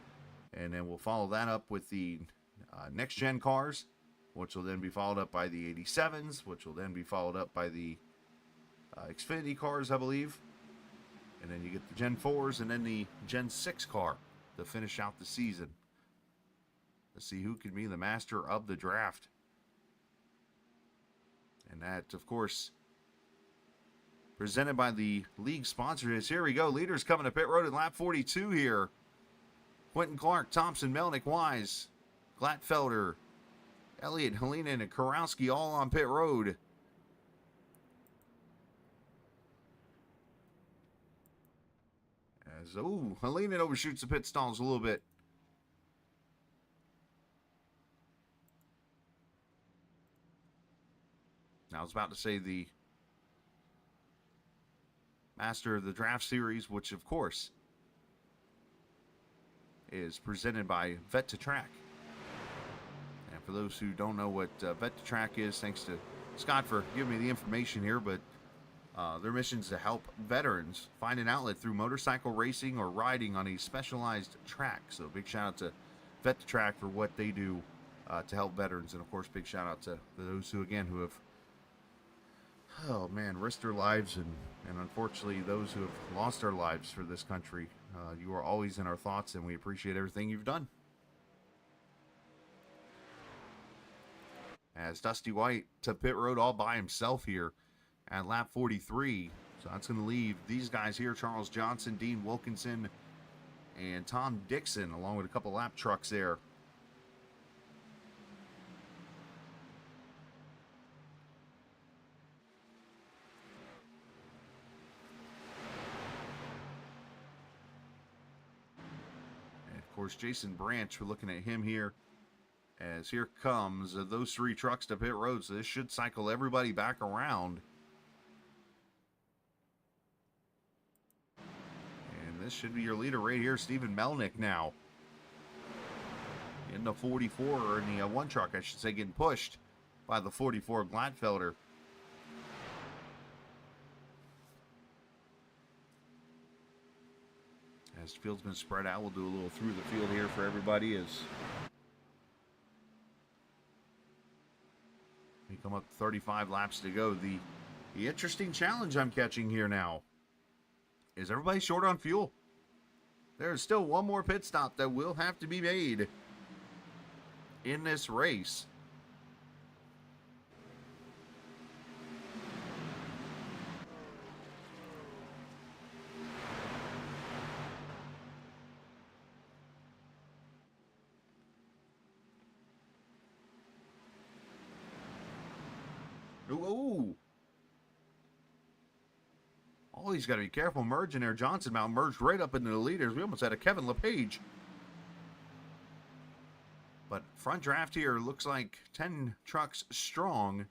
And then we'll follow that up with the next gen cars, which will then be followed up by the 87s, which will then be followed up by the Xfinity cars, I believe. And then you get the Gen 4s and then the Gen 6 car to finish out the season. Let's see who can be the master of the draft. And that, of course, presented by the league sponsors. Here we go. Leaders coming to pit road in lap 42 here. Quentin Clark, Thompson, Melnick, Wise, Glatfelder, Elliott, Helena, and Kurowski all on pit road. As, Helena overshoots the pit stalls a little bit. Now I was about to say the master of the draft series, which of course is presented by Vet2Track. And for those who don't know what Vet2Track is, thanks to Scott for giving me the information here, but their mission is to help veterans find an outlet through motorcycle racing or riding on a specialized track. So big shout out to Vet2Track for what they do to help veterans. And of course, big shout out to those who have risked their lives and unfortunately those who have lost their lives for this country. You are always in our thoughts, and we appreciate everything you've done. As Dusty White to pit road all by himself here at lap 43. So that's going to leave these guys here, Charles Johnson, Dean Wilkinson, and Tom Dixon, along with a couple lap trucks there. Of course, Jason Branch, we're looking at him here, as here comes those three trucks to pit road. So this should cycle everybody back around. And this should be your leader right here, Stephen Melnick now. In the 44, or in the one truck, I should say, getting pushed by the 44 Glatfelder. As the field's been spread out, we'll do a little through the field here for everybody as we come up 35 laps to go. The interesting challenge I'm catching here now is everybody short on fuel. There's still one more pit stop that will have to be made in this race. Ooh. Oh, he's got to be careful merging there. Johnson Mount merged right up into the leaders. We almost had a Kevin LePage. But front draft here looks like 10 trucks strong.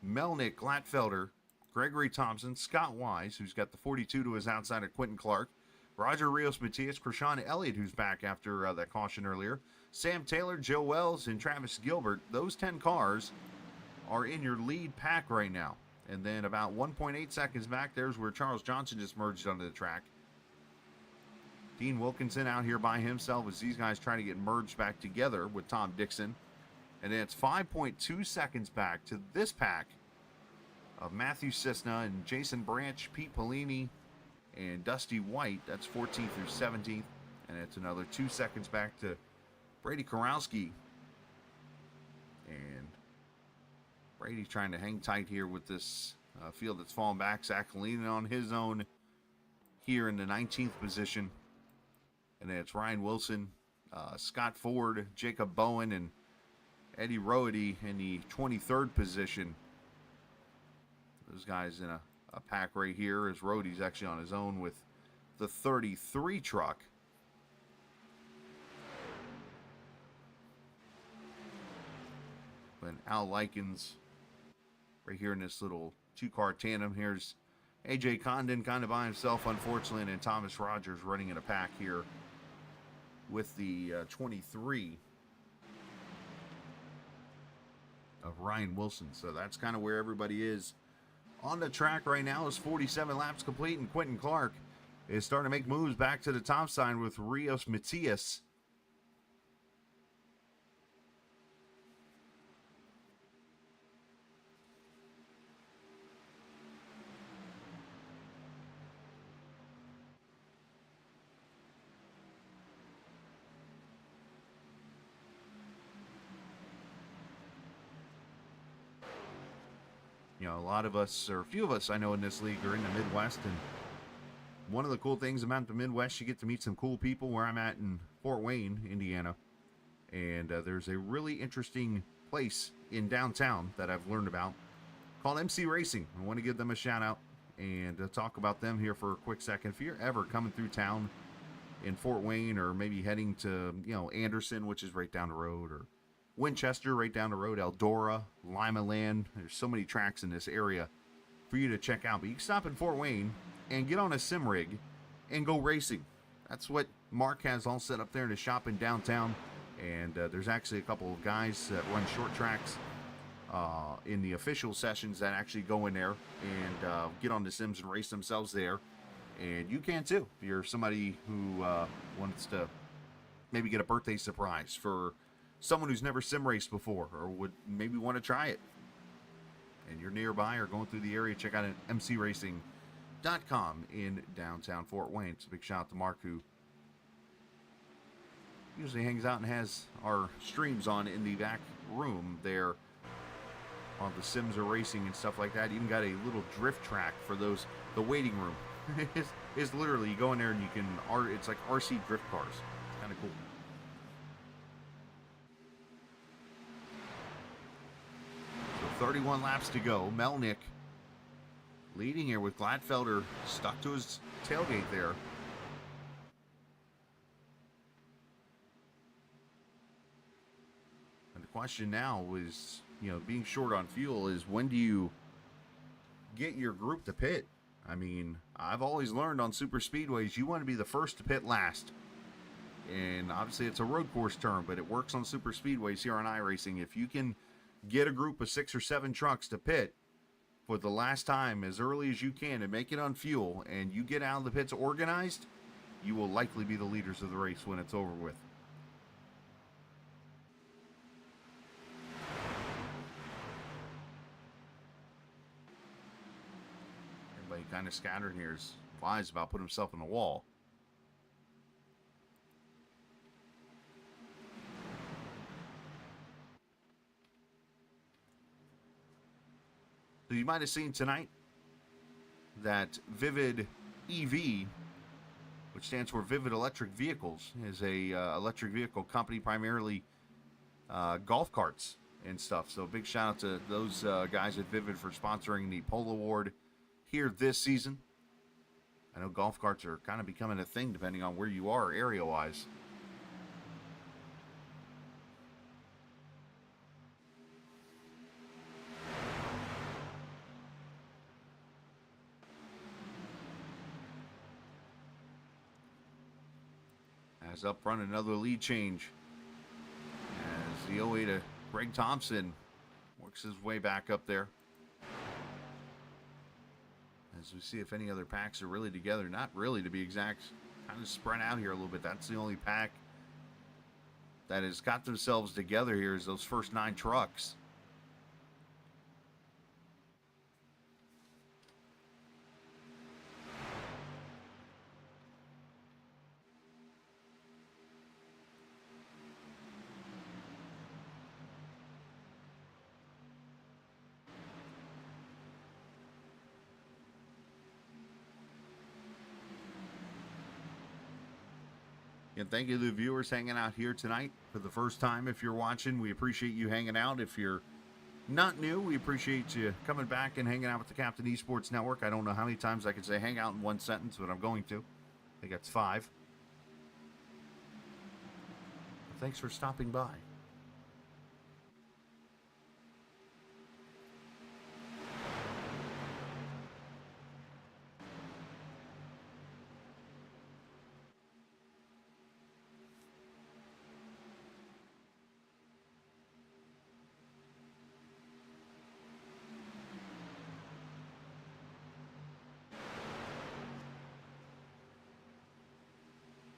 Melnick, Glatfelder, Gregory Thompson, Scott Wise, who's got the 42 to his outside of Quentin Clark, Roger Rios Matias, Krishan Elliott, who's back after that caution earlier, Sam Taylor, Joe Wells, and Travis Gilbert. Those 10 cars are in your lead pack right now. And then about 1.8 seconds back, there's where Charles Johnson just merged onto the track. Dean Wilkinson out here by himself as these guys try to get merged back together with Tom Dixon. And then it's 5.2 seconds back to this pack of Matthew Cisna and Jason Branch, Pete Polini, and Dusty White. That's 14th through 17th. And it's another 2 seconds back to Brady Kurowski. And Brady's trying to hang tight here with this field that's falling back. Zach leaning on his own here in the 19th position. And then it's Ryan Wilson, Scott Ford, Jacob Bowen, and Eddie Rohde in the 23rd position. Those guys in a pack right here, as Rohde's actually on his own with the 33 truck. When Al Likens right here in this little two-car tandem. Here's AJ Condon kind of by himself, unfortunately, and Thomas Rogers running in a pack here with the 23 of Ryan Wilson. So that's kind of where everybody is on the track right now. Is 47 laps complete, and Quentin Clark is starting to make moves back to the top side with Rios Matias. You know, a lot of us, or a few of us I know in this league, are in the Midwest, and one of the cool things about the Midwest, you get to meet some cool people. Where I'm at in Fort Wayne, Indiana, and there's a really interesting place in downtown that I've learned about called MC Racing. I want to give them a shout out and talk about them here for a quick second. If you're ever coming through town in Fort Wayne, or maybe heading to, you know, Anderson, which is right down the road, or Winchester, right down the road, Eldora, Lima Land. There's so many tracks in this area for you to check out. But you can stop in Fort Wayne and get on a sim rig and go racing. That's what Mark has all set up there in his shop in downtown. And there's actually a couple of guys that run short tracks in the official sessions that actually go in there and get on the sims and race themselves there. And you can too, if you're somebody who wants to maybe get a birthday surprise for someone who's never sim raced before, or would maybe want to try it, and you're nearby or going through the area. Check out mcracing.com in downtown Fort Wayne. It's a big shout out to Mark, who usually hangs out and has our streams on in the back room there on the sims or racing and stuff like that. Even got a little drift track for those, the waiting room. It's literally, you go in there and you can, it's like RC drift cars. It's kind of cool. So 31 laps to go. Melnick leading here with Gladfelder stuck to his tailgate there. And the question now is, you know, being short on fuel, is when do you get your group to pit? I mean, I've always learned on super speedways, you want to be the first to pit last. And obviously it's a road course term, but it works on super speedways here on iRacing. If you can get a group of 6 or 7 trucks to pit for the last time as early as you can and make it on fuel, and you get out of the pits organized, you will likely be the leaders of the race when it's over with. Everybody kind of scattered here. Is wise about putting himself in the wall. So you might have seen tonight that Vivid EV, which stands for Vivid Electric Vehicles, is a electric vehicle company, primarily golf carts and stuff. So big shout out to those guys at Vivid for sponsoring the Pole Award here this season. I know golf carts are kind of becoming a thing depending on where you are area-wise. As up front, another lead change as the 08 to Greg Thompson works his way back up there. As we see if any other packs are really together. Not really, to be exact. Kind of spread out here a little bit. That's the only pack that has got themselves together here, is those first 9 trucks. And thank you to the viewers hanging out here tonight for the first time. If you're watching, we appreciate you hanging out. If you're not new, we appreciate you coming back and hanging out with the Captain eSports Network. I don't know how many times I could say hang out in one sentence, but I'm going to. I think that's 5. Thanks for stopping by.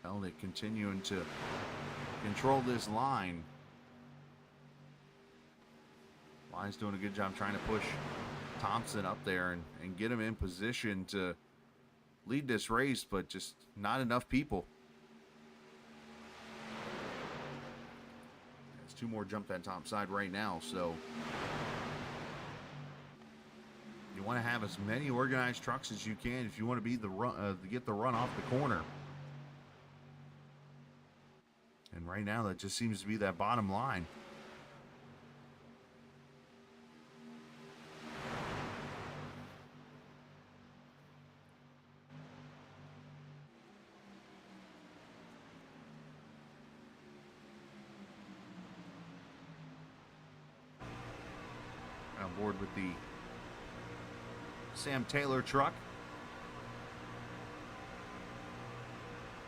Melnick continuing to control this line. Line's doing a good job trying to push Thompson up there and get him in position to lead this race, but just not enough people. There's 2 more jump that top side right now, so You want to have as many organized trucks as you can if you want to be the run, to get the run off the corner. And right now, that just seems to be that bottom line. On board with the Sam Taylor truck.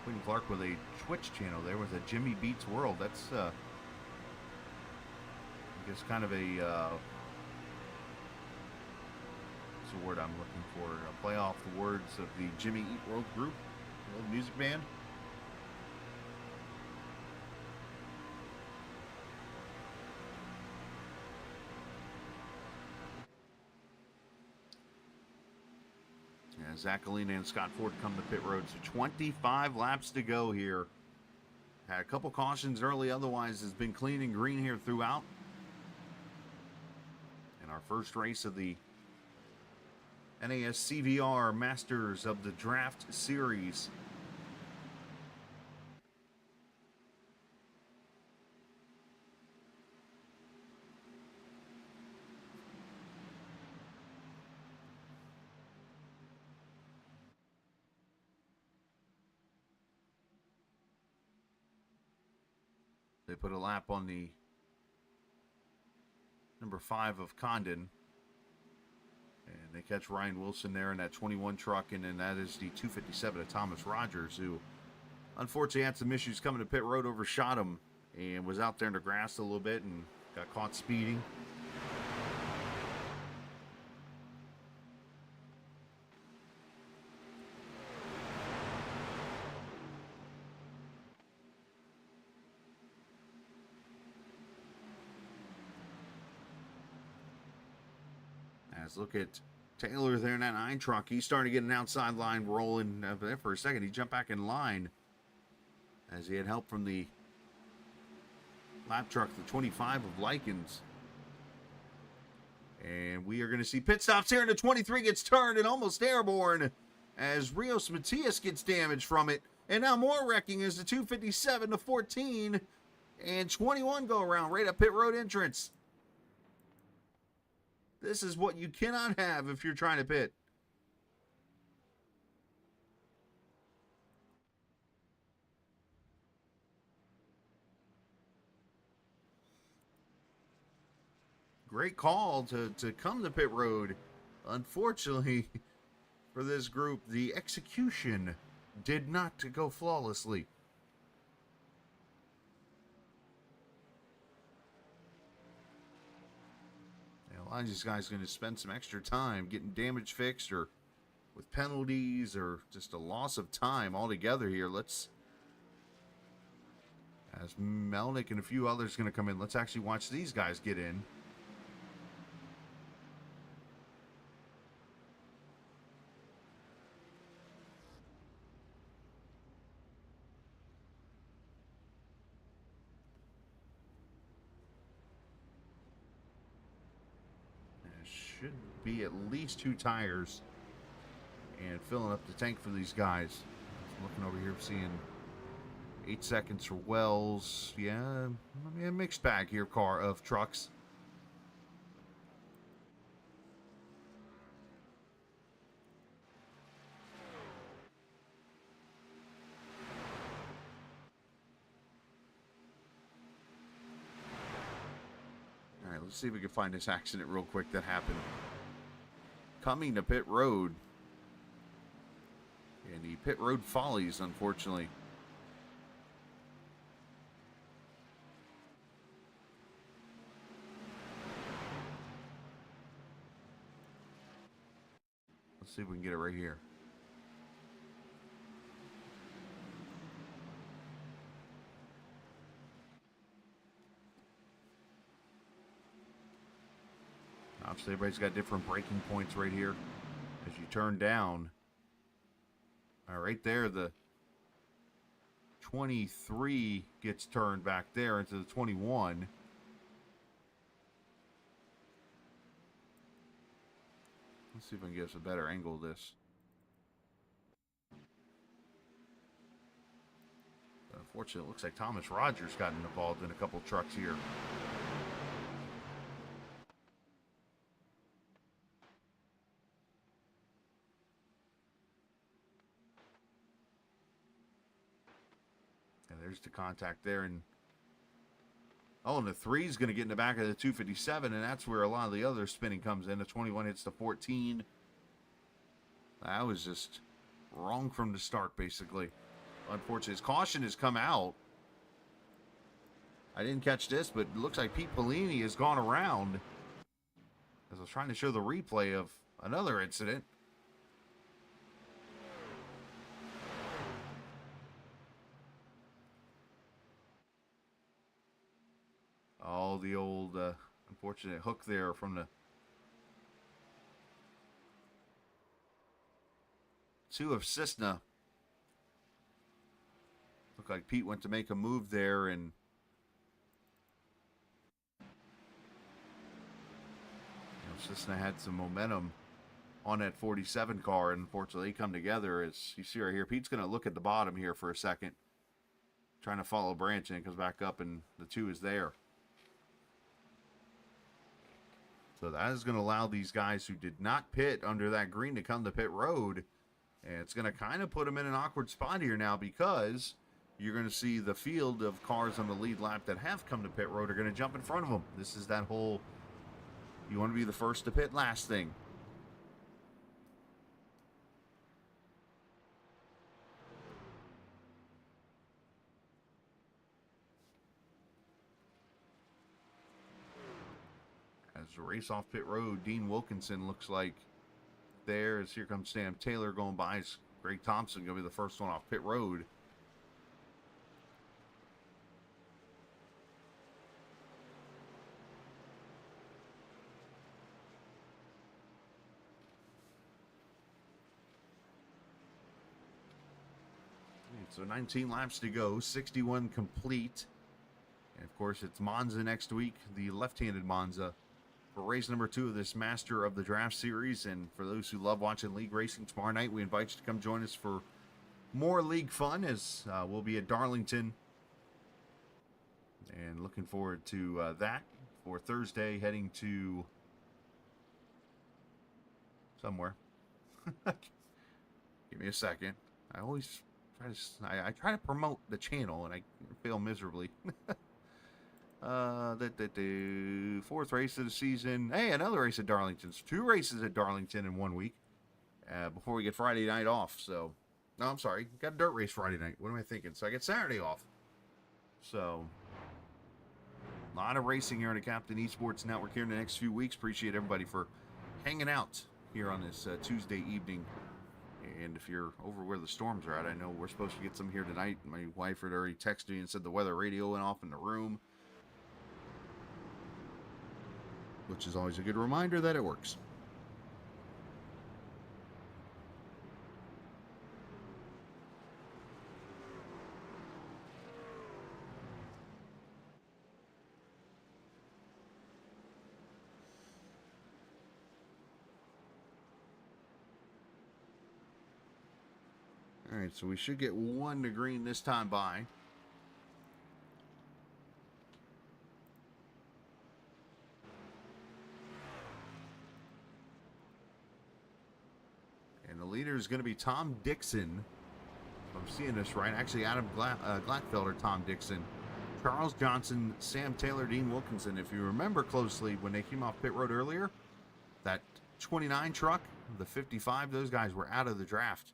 Quinn Clark with a Twitch channel there with a Jimmy Beats World. That's, I guess, kind of a, what's the word I'm looking for? Play off the words of the Jimmy Eat World group, the old music band. Zach Alina and Scott Ford come to pit road. So 25 laps to go here. Had a couple cautions early, otherwise has been clean and green here throughout. And our first race of the NAS CVR Masters of the Draft Series. They put a lap on the number 5 of Condon. And they catch Ryan Wilson there in that 21 truck. And then that is the 257 of Thomas Rogers, who unfortunately had some issues coming to pit road, overshot him, and was out there in the grass a little bit and got caught speeding. Look at Taylor there in that 9 truck. He's starting to get an outside line rolling there for a second. He jumped back in line as he had help from the lap truck, the 25 of Likens. And we are going to see pit stops here, and the 23 gets turned and almost airborne as Rios Matias gets damaged from it. And now more wrecking as the 257 to 14 and 21 go around right at pit road entrance. This is what you cannot have if you're trying to pit. Great call to come to pit road. Unfortunately, for this group, the execution did not go flawlessly. A lot of these guys are going to spend some extra time getting damage fixed or with penalties or just a loss of time altogether here. Let's, as Melnick and a few others going to come in, let's actually watch these guys get in. Should be at least 2 tires and filling up the tank for these guys. Looking over here, seeing 8 seconds for Wells. Yeah, a mixed bag here, of trucks. All right, let's see if we can find this accident real quick that happened. Coming to pit road. And the pit road follies, unfortunately. Let's see if we can get it right here. Obviously, everybody's got different braking points right here. As you turn down, right there, the 23 gets turned back there into the 21. Let's see if I can get us a better angle of this. Unfortunately, it looks like Thomas Rogers got involved in a couple trucks here. And there's the contact there. And the 3 is going to get in the back of the 257, and that's where a lot of the other spinning comes in. The 21 hits the 14. That was just wrong from the start, basically. Unfortunately, his caution has come out. I didn't catch this, but it looks like Pete Polini has gone around. As I was trying to show the replay of another incident. Oh, the old unfortunate hook there from the 2 of Cessna. Looked like Pete went to make a move there, and Cessna had some momentum on that 47 car, and unfortunately they come together. As you see right here, Pete's going to look at the bottom here for a second, trying to follow Branch, and it comes back up, and the 2 is there. So that is going to allow these guys who did not pit under that green to come to pit road, and it's going to kind of put them in an awkward spot here now, because you're going to see the field of cars on the lead lap that have come to pit road are going to jump in front of them. This is that whole, you want to be the first to pit last thing. As the race off pit road, Dean Wilkinson looks like there. As here comes Sam Taylor going by. It's Greg Thompson going to be the first one off pit road. So 19 laps to go, 61 complete. And of course, it's Monza next week, the left-handed Monza, for race number 2 of this Master of the Draft series. And for those who love watching league racing tomorrow night, we invite you to come join us for more league fun, as we'll be at Darlington. And looking forward to that for Thursday, heading to somewhere. Give me a second. I try to promote the channel, and I fail miserably. The 4th race of the season. Hey, another race at Darlington. 2 races at Darlington in 1 week before we get Friday night off. So, no, I'm sorry. Got a dirt race Friday night. What am I thinking? So I get Saturday off. So, a lot of racing here on the Captain Esports Network here in the next few weeks. Appreciate everybody for hanging out here on this Tuesday evening. And if you're over where the storms are at, I know we're supposed to get some here tonight. My wife had already texted me and said the weather radio went off in the room, which is always a good reminder that it works. All right, so we should get 1 to green this time by. And the leader is going to be Tom Dixon. If I'm seeing this right. Actually, Adam Glackfelder, Tom Dixon, Charles Johnson, Sam Taylor, Dean Wilkinson. If you remember closely, when they came off pit road earlier, that 29 truck, the 55, those guys were out of the draft.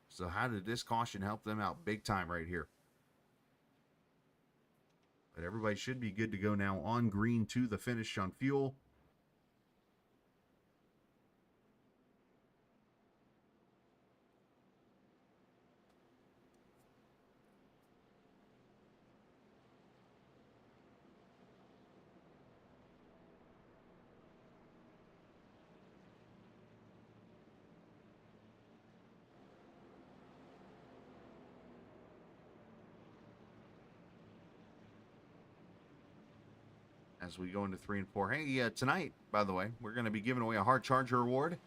So how did this caution help them out big time right here? But everybody should be good to go now on green to the finish on fuel. As we go into 3 and 4. Hey, tonight, by the way, we're going to be giving away a Hard Charger award.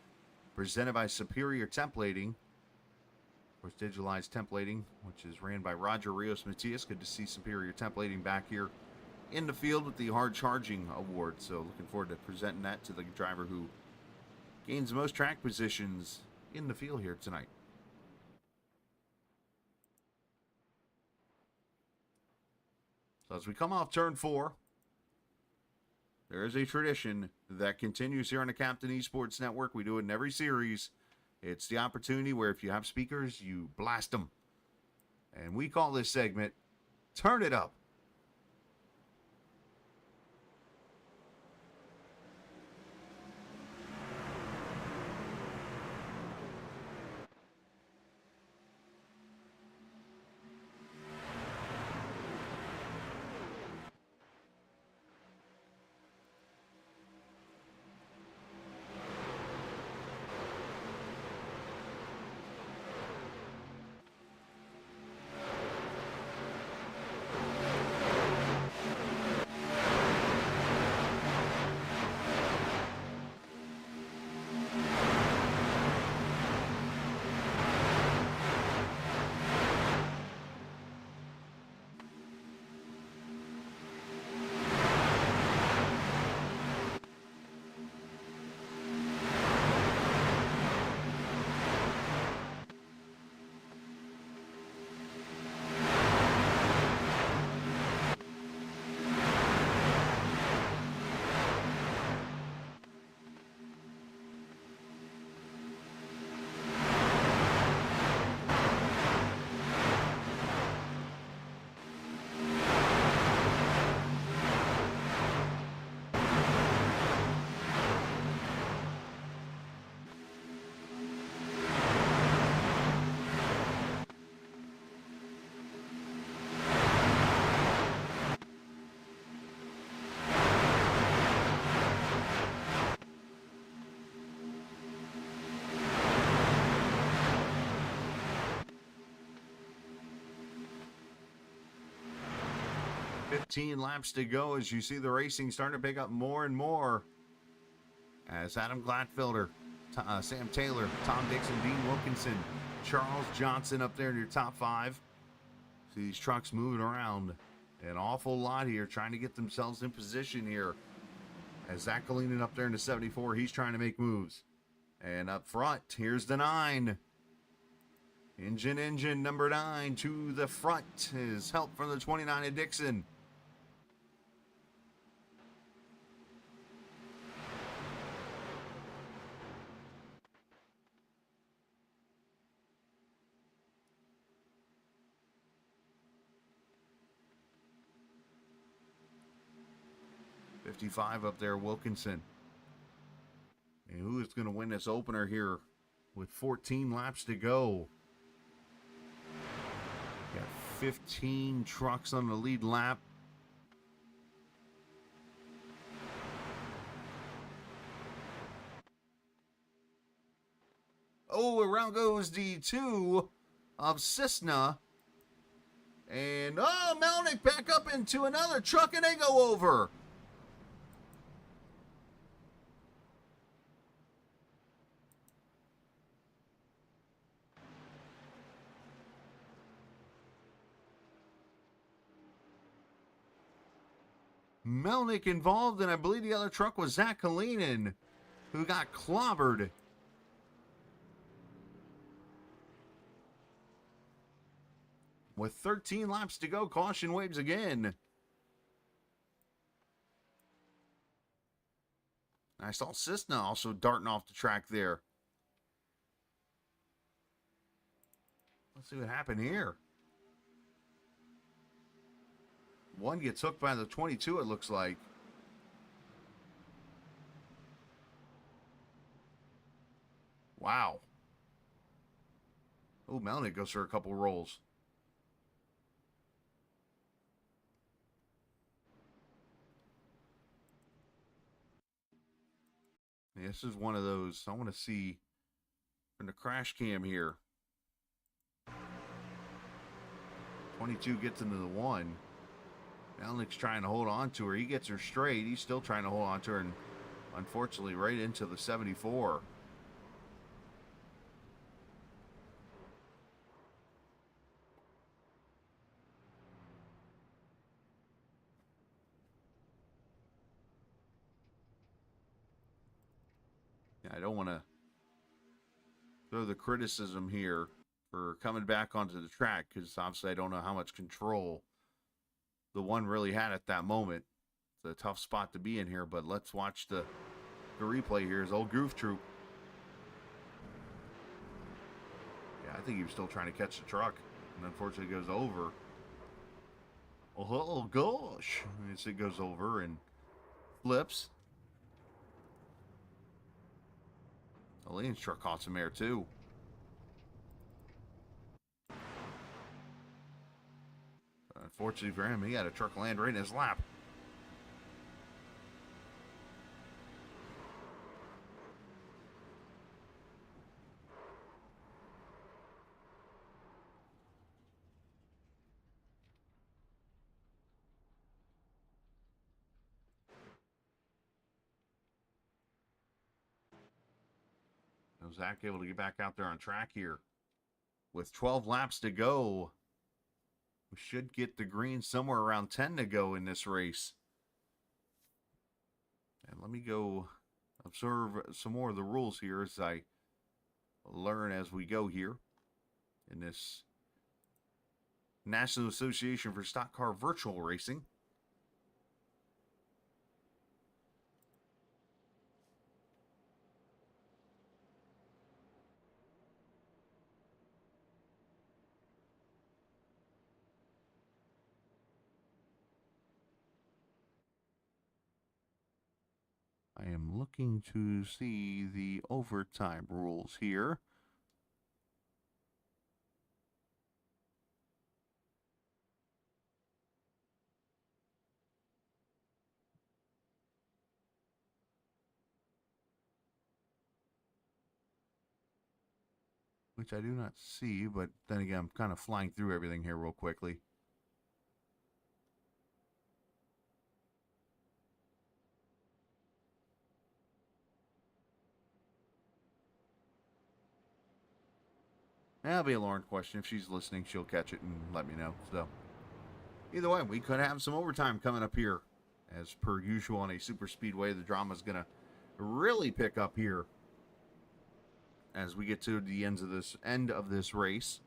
presented by Superior Templating. Of course, Digitalized Templating, which is ran by Roger Rios Matias. Good to see Superior Templating back here in the field with the Hard Charging Award. So looking forward to presenting that to the driver who gains the most track positions in the field here tonight. So as we come off turn 4, there is a tradition that continues here on the Captain Esports Network. We do it in every series. It's the opportunity where if you have speakers, you blast them. And we call this segment, Turn It Up. Laps to go as you see the racing starting to pick up more and more as Adam Glatfelder, Sam Taylor, Tom Dixon, Dean Wilkinson, Charles Johnson up there in your top 5. See these trucks moving around an awful lot here, trying to get themselves in position here as Zach Kalinin up there in the 74, he's trying to make moves. And up front, here's the 9. Engine number 9 to the front is help from the 29 of Dixon. .55 up there, Wilkinson. And who is going to win this opener here with 14 laps to go? Got 15 trucks on the lead lap. Oh, around goes the 2 of Cisna. And, oh, Melnick back up into another truck and they go over. Melnick involved, and I believe the other truck was Zach Kalinin, who got clobbered. With 13 laps to go, caution waves again. I saw Cisna also darting off the track there. Let's see what happened here. One gets hooked by the 22, it looks like. Wow. Oh, Melnick goes for a couple rolls. Yeah, this is one of those. I want to see from the crash cam here. 22 gets into the 1. Melnick's trying to hold on to her. He gets her straight. He's still trying to hold on to her, and unfortunately right into the 74. I don't want to throw the criticism here for coming back onto the track, because obviously I don't know how much control the one really had at that moment. It's a tough spot to be in here, but let's watch the replay here. Is old Groove Troop. Yeah, I think he was still trying to catch the truck, and unfortunately goes over. Oh gosh. It goes over and flips. Elaine's truck caught some air too. But unfortunately for him, he had a truck land right in his lap. Zach able to get back out there on track here. With 12 laps to go, we should get the green somewhere around 10 to go in this race. And let me go observe some more of the rules here as I learn as we go here in this National Association for Stock Car Virtual Racing. I am looking to see the overtime rules here. Which I do not see, but then again, I'm kind of flying through everything here real quickly. That'll be a Lauren question. If she's listening, she'll catch it and let me know. So, either way, we could have some overtime coming up here. As per usual on a super speedway, the drama's going to really pick up here as we get to the end of this race.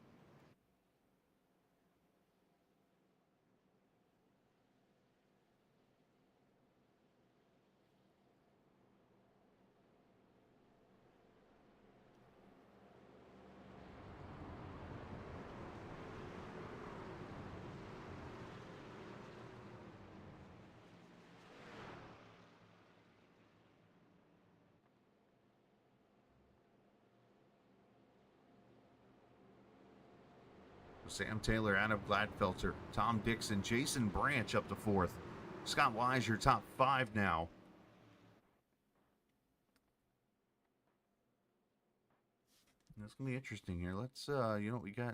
Sam Taylor, Adam Gladfelter, Tom Dixon, Jason Branch up to fourth. Scott Wise, your top five now. It's going to be interesting here. Let's, we got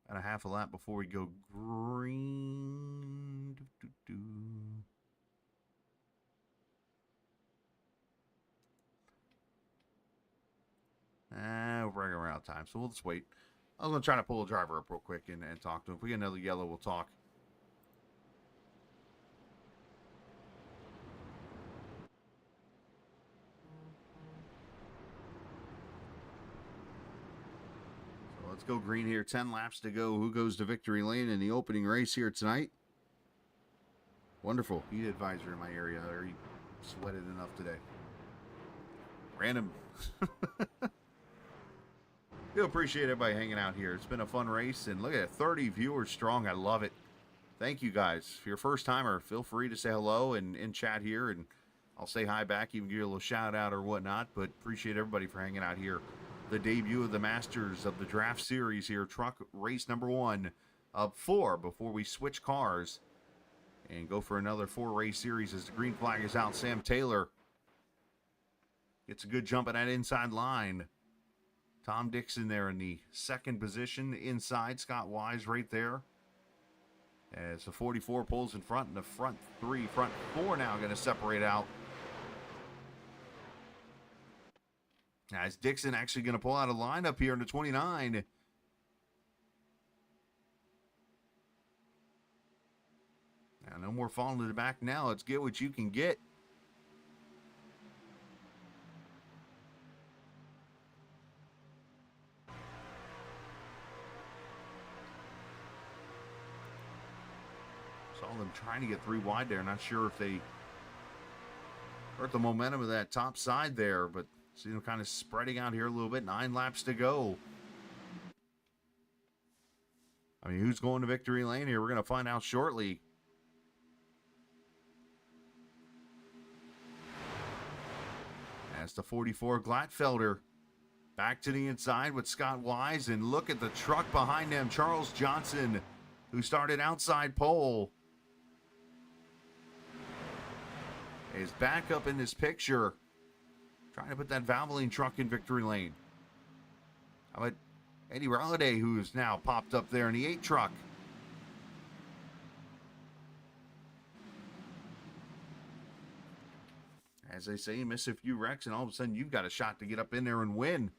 about a half a lap before we go green. We're running around out of time, so we'll just wait. I was going to try to pull a driver up real quick and talk to him. If we get another yellow, we'll talk. So let's go green here. 10 laps to go. Who goes to victory lane in the opening race here tonight? Wonderful. Heat advisor in my area. I already sweated enough today. Random. We appreciate everybody hanging out here. It's been a fun race, and look at it, 30 viewers strong. I love it. Thank you guys. If you're a first timer, feel free to say hello and in chat here, and I'll say hi back, even give you a little shout out or whatnot. But appreciate everybody for hanging out here. The debut of the Masters of the Draft Series here, truck race number 1 of 4 before we switch cars and go for another 4-race series as the green flag is out. Sam Taylor gets a good jump at that inside line. Tom Dixon there in the second position inside. Scott Wise right there. As the 44 pulls in front, and the front 4 now going to separate out. As Dixon actually going to pull out a lineup here in the 29. Now, no more falling to the back now. Let's get what you can get. Saw them trying to get 3 wide there. Not sure if they hurt the momentum of that top side there, but see them kind of spreading out here a little bit. 9 laps to go. I mean, who's going to victory lane here? We're going to find out shortly. As the 44 Glatfelder back to the inside with Scott Wise, and look at the truck behind them, Charles Johnson, who started outside pole, is back up in this picture, trying to put that Valvoline truck in victory lane. How about Eddie Rolliday, who's now popped up there in the 8 truck? As they say, you miss a few wrecks, and all of a sudden you've got a shot to get up in there and win.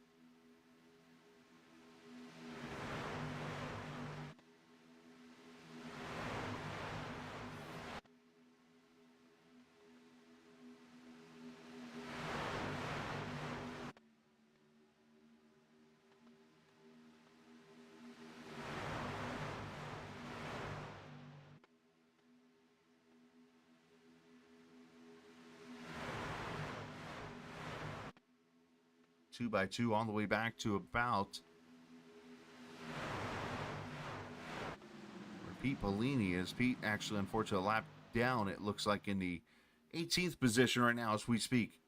Two by two all the way back to about where Pete Bellini is. Pete actually, unfortunately, a lap down, it looks like, in the 18th position right now as we speak.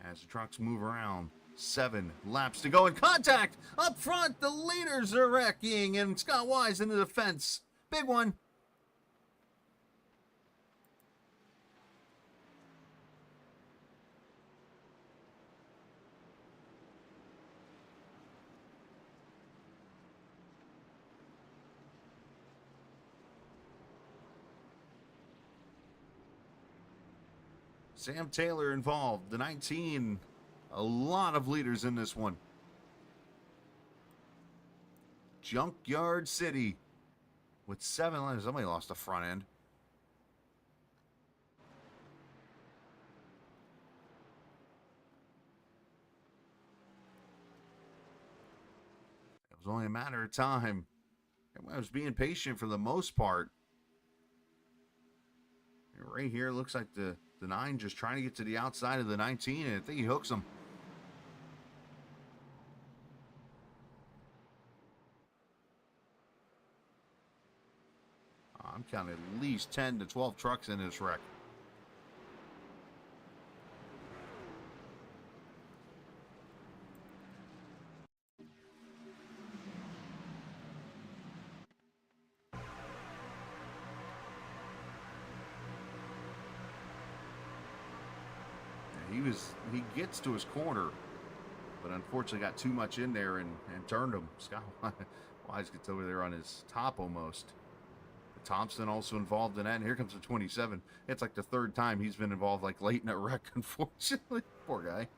As the trucks move around, 7 laps to go, in contact up front. The leaders are wrecking, and Scott Wise into the fence. Big one. Sam Taylor involved, the 19. A lot of leaders in this one. Junkyard City with 7 laps. Somebody lost the front end. It was only a matter of time. Everyone was being patient for the most part. And right here, looks like the 9 just trying to get to the outside of the 19, and I think he hooks him. I'm counting at least 10 to 12 trucks in this wreck. He gets to his corner, but unfortunately got too much in there and turned him. Scott Wise gets over there on his top almost. Thompson also involved in that, and here comes the 27. It's like the 3rd time he's been involved, like, late in a wreck, unfortunately. Poor guy.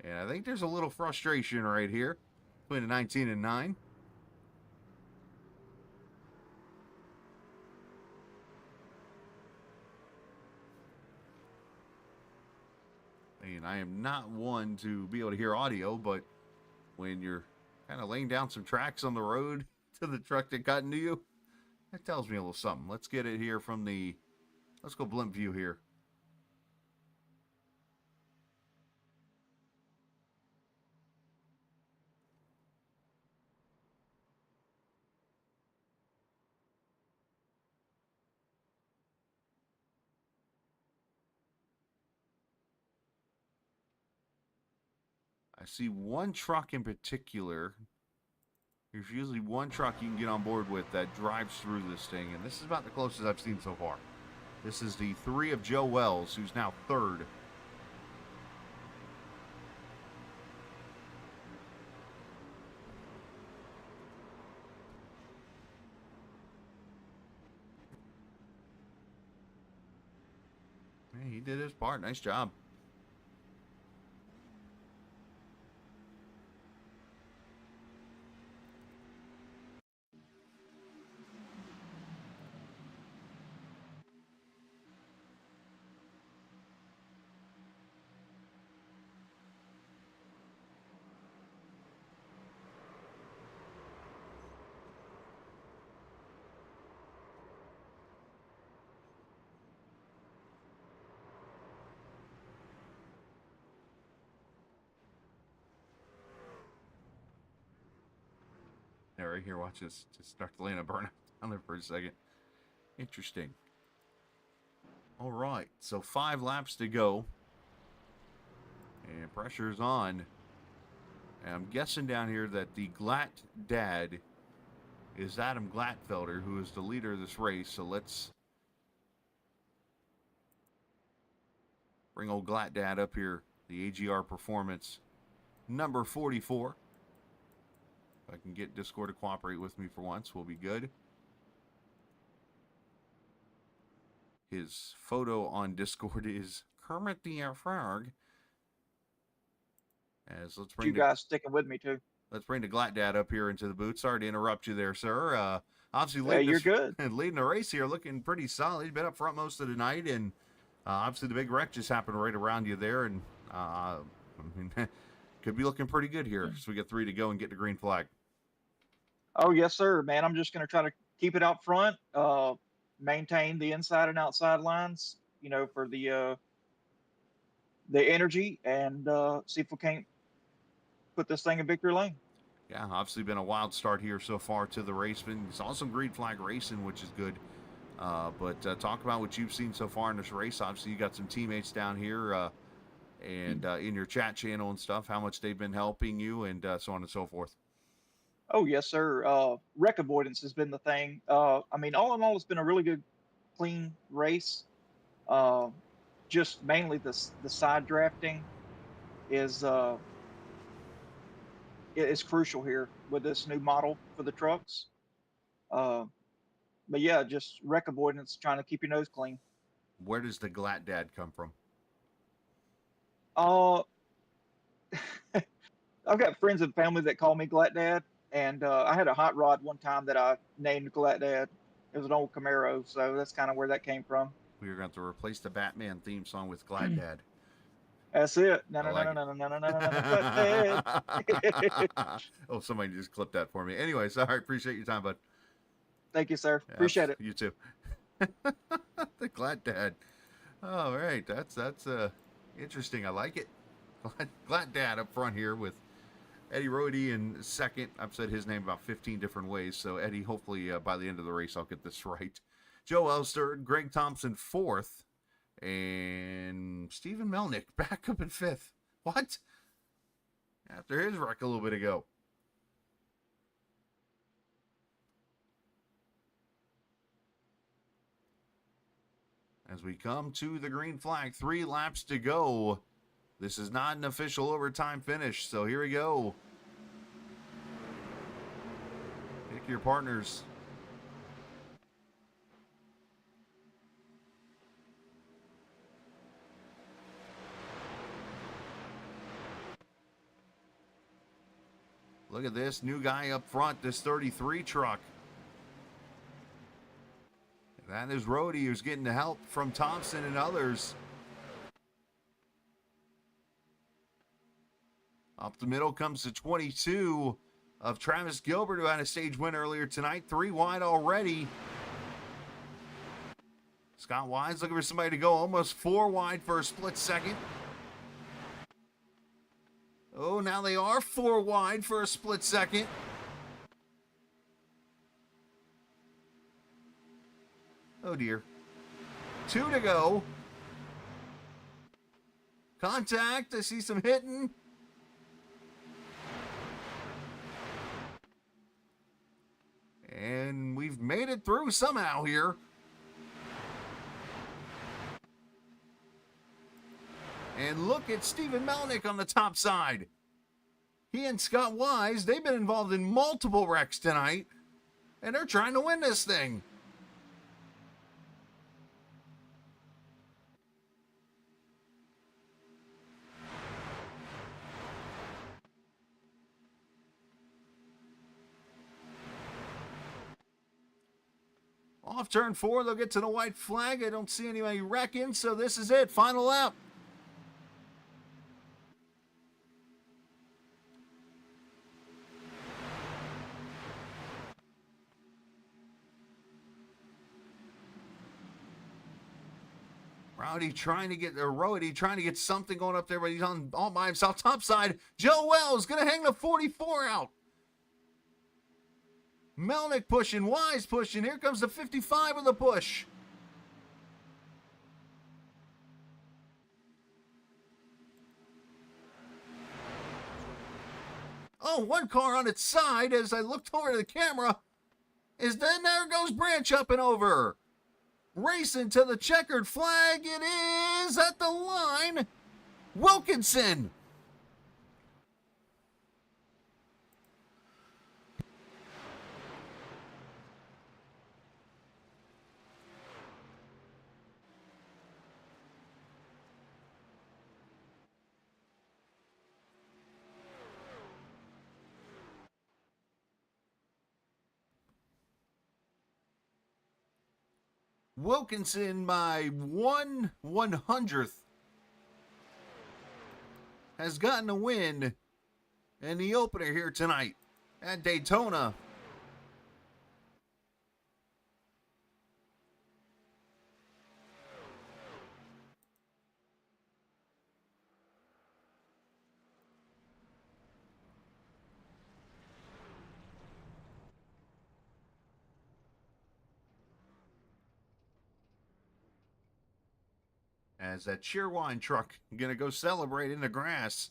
And I think there's a little frustration right here between the 19 and 9. And I am not one to be able to hear audio, but when you're kind of laying down some tracks on the road to the truck that got into you, that tells me a little something. Let's get it here from the, let's go blimp view here. I see one truck in particular. There's usually one truck you can get on board with that drives through this thing, and this is about the closest I've seen so far. This is the 3 of Joe Wells, who's now 3rd. Hey, he did his part. Nice job. Sorry, here, watch this. Just start to land a burnout down there for a second. Interesting. All right, so 5 laps to go. And pressure's on. And I'm guessing down here that the Glatt dad is Adam Glatfelder, who is the leader of this race. So let's bring old Glatt dad up here. The AGR Performance number 44. If I can get Discord to cooperate with me for once, we'll be good. His photo on Discord is Kermit the Frog. As let's bring you guys sticking with me too. Let's bring the Glatt dad up here into the booth. Sorry to interrupt you there, sir. Obviously, Hey, you're good. Leading the race here, looking pretty solid. You've been up front most of the night, and obviously the big wreck just happened right around you there, and I mean, could be looking pretty good here as we get 3 to go and get the green flag. Oh yes, sir, man. I'm just gonna try to keep it out front, maintain the inside and outside lines, you know, for the energy, and see if we can't put this thing in victory lane. Yeah, obviously been a wild start here so far to the race. Been saw some green flag racing, which is good. But talk about what you've seen so far in this race. Obviously, you got some teammates down here and in your chat channel and stuff, how much they've been helping you and so on and so forth. Oh yes, sir. Wreck avoidance has been the thing. I mean, all in all, it's been a really good, clean race. Just mainly the side drafting is crucial here with this new model for the trucks. But yeah, just wreck avoidance, trying to keep your nose clean. Where does the Glatt dad come from? I've got friends and family that call me Glatt Dad, and I had a hot rod one time that I named Glatt Dad. It was an old Camaro, so that's kind of where that came from. We are going to have to replace the Batman theme song with Glatt dad. That's it. No, I like it. Oh, somebody just clipped that for me. Anyways, all right, appreciate your time, bud. Thank you, sir. Appreciate it. You too. The Glatt dad. All right, that's interesting. I like it. Glatt dad up front here with Eddie Rohde in second. I've said his name about 15 different ways, so Eddie, hopefully by the end of the race I'll get this right. Joe Elster, Greg Thompson fourth, and Stephen Melnick back up in fifth. What? After his wreck a little bit ago. As we come to the green flag, 3 laps to go. This is not an official overtime finish, so here we go. Pick your partners. Look at this new guy up front, this 33 truck. That is Rohde, who's getting the help from Thompson and others. Up the middle comes the 22 of Travis Gilbert, who had a stage win earlier tonight. 3 wide already. Scott Wise looking for somebody to go almost 4 wide for a split second. Oh, now they are 4 wide for a split second. Oh, dear. 2 to go. Contact. I see some hitting. And we've made it through somehow here. And look at Stephen Melnick on the top side. He and Scott Wise, they've been involved in multiple wrecks tonight. And they're trying to win this thing. Off turn 4, they'll get to the white flag. I don't see anybody wrecking, so this is it. Final lap. Rohde trying to get something going up there, but he's on all by himself. Top side, Joe Wells going to hang the 44 out. Melnick pushing, Wise pushing. Here comes the 55 with the push. Oh, one car on its side as I looked over to the camera. Then there goes Branch up and over. Racing to the checkered flag. It is at the line. Wilkinson. Wilkinson by 1/100th has gotten a win in the opener here tonight at Daytona. As that Cheerwine truck gonna go celebrate in the grass,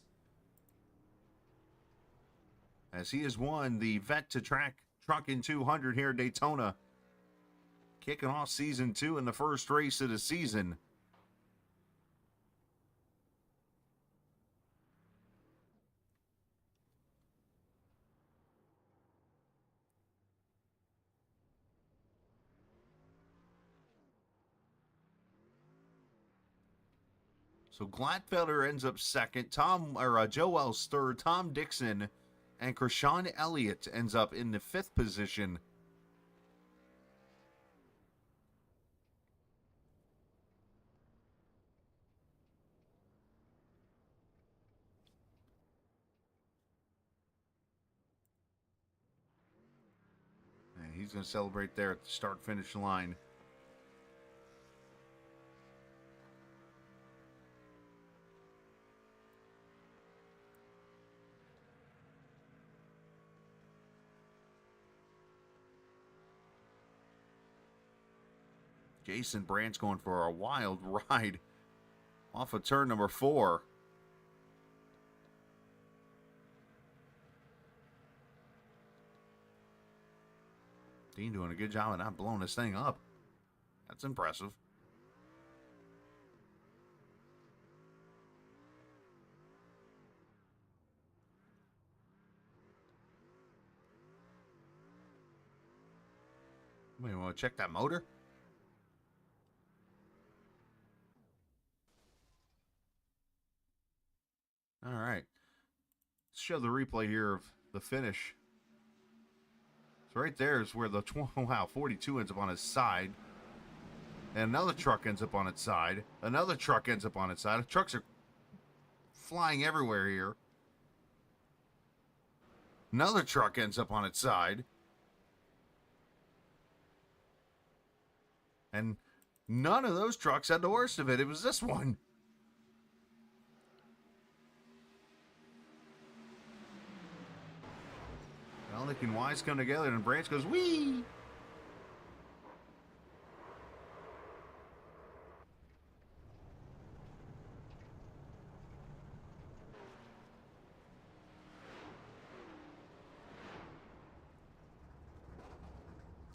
as he has won the Vet to Track Trucking 200 here at Daytona, kicking off season 2 in the first race of the season. So Gladfelder ends up second, Joel's third, Tom Dixon and Krishan Elliott ends up in the 5th position. And he's going to celebrate there at the start-finish line. Jason Branch going for a wild ride off of turn number 4. Dean doing a good job of not blowing this thing up. That's impressive. Wait, want to check that motor? All right. Let's show the replay here of the finish. So right there is where the 42 ends up on his side. And another truck ends up on its side. Another truck ends up on its side. The trucks are flying everywhere here. Another truck ends up on its side. And none of those trucks had the worst of it. It was this one. Melnick and Wise come together and Branch goes, whee!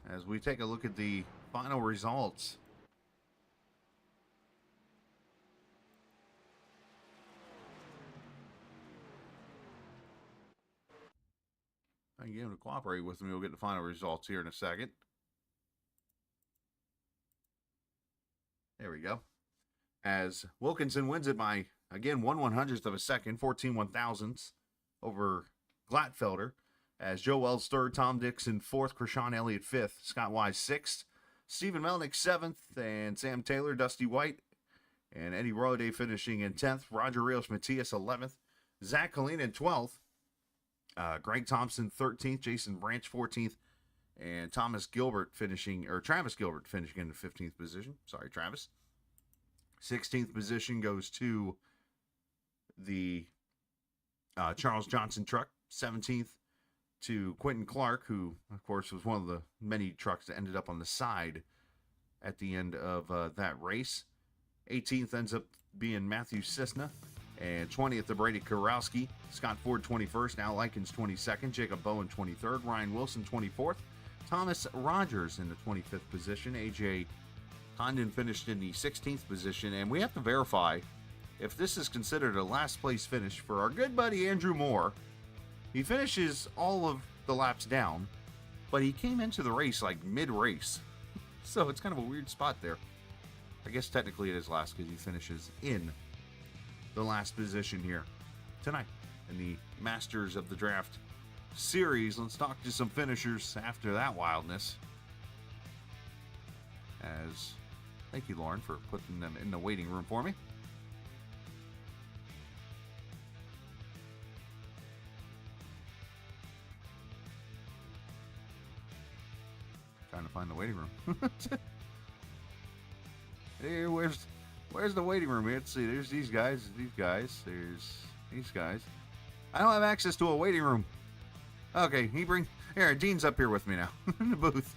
As we take a look at the final results. I can get him to cooperate with me. We'll get the final results here in a second. There we go. As Wilkinson wins it by, again, 1/100th of a second, 14 1/1000ths over Gladfelder. As Joe Wells third, Tom Dixon fourth, Krishan Elliott fifth, Scott Wise sixth, Stephen Melnick seventh, and Sam Taylor, Dusty White, and Eddie Roday finishing in 10th, Roger Rios Matias 11th, Zach Colleen in 12th, Greg Thompson 13th, Jason Branch 14th, and Travis Gilbert finishing in the 15th position. Sorry, Travis. 16th position goes to the Charles Johnson truck. 17th, to Quentin Clark, who, of course, was one of the many trucks that ended up on the side at the end of that race. 18th ends up being Matthew Cisna, and 20th to Brady Kurowski. Scott Ford 21st, Al Likens 22nd, Jacob Bowen 23rd, Ryan Wilson 24th, Thomas Rogers in the 25th position, AJ Condon finished in the 16th position, and we have to verify if this is considered a last place finish for our good buddy Andrew Moore. He finishes all of the laps down, but he came into the race like mid-race, so it's kind of a weird spot there. I guess technically it is last because he finishes in the last position here tonight in the Masters of the Draft series. Let's talk to some finishers after that wildness. Thank you, Lauren, for putting them in the waiting room for me. Trying to find the waiting room. Hey, where's the waiting room? Let's see. There's these guys. There's these guys. I don't have access to a waiting room. Okay, here. Dean's up here with me now in the booth.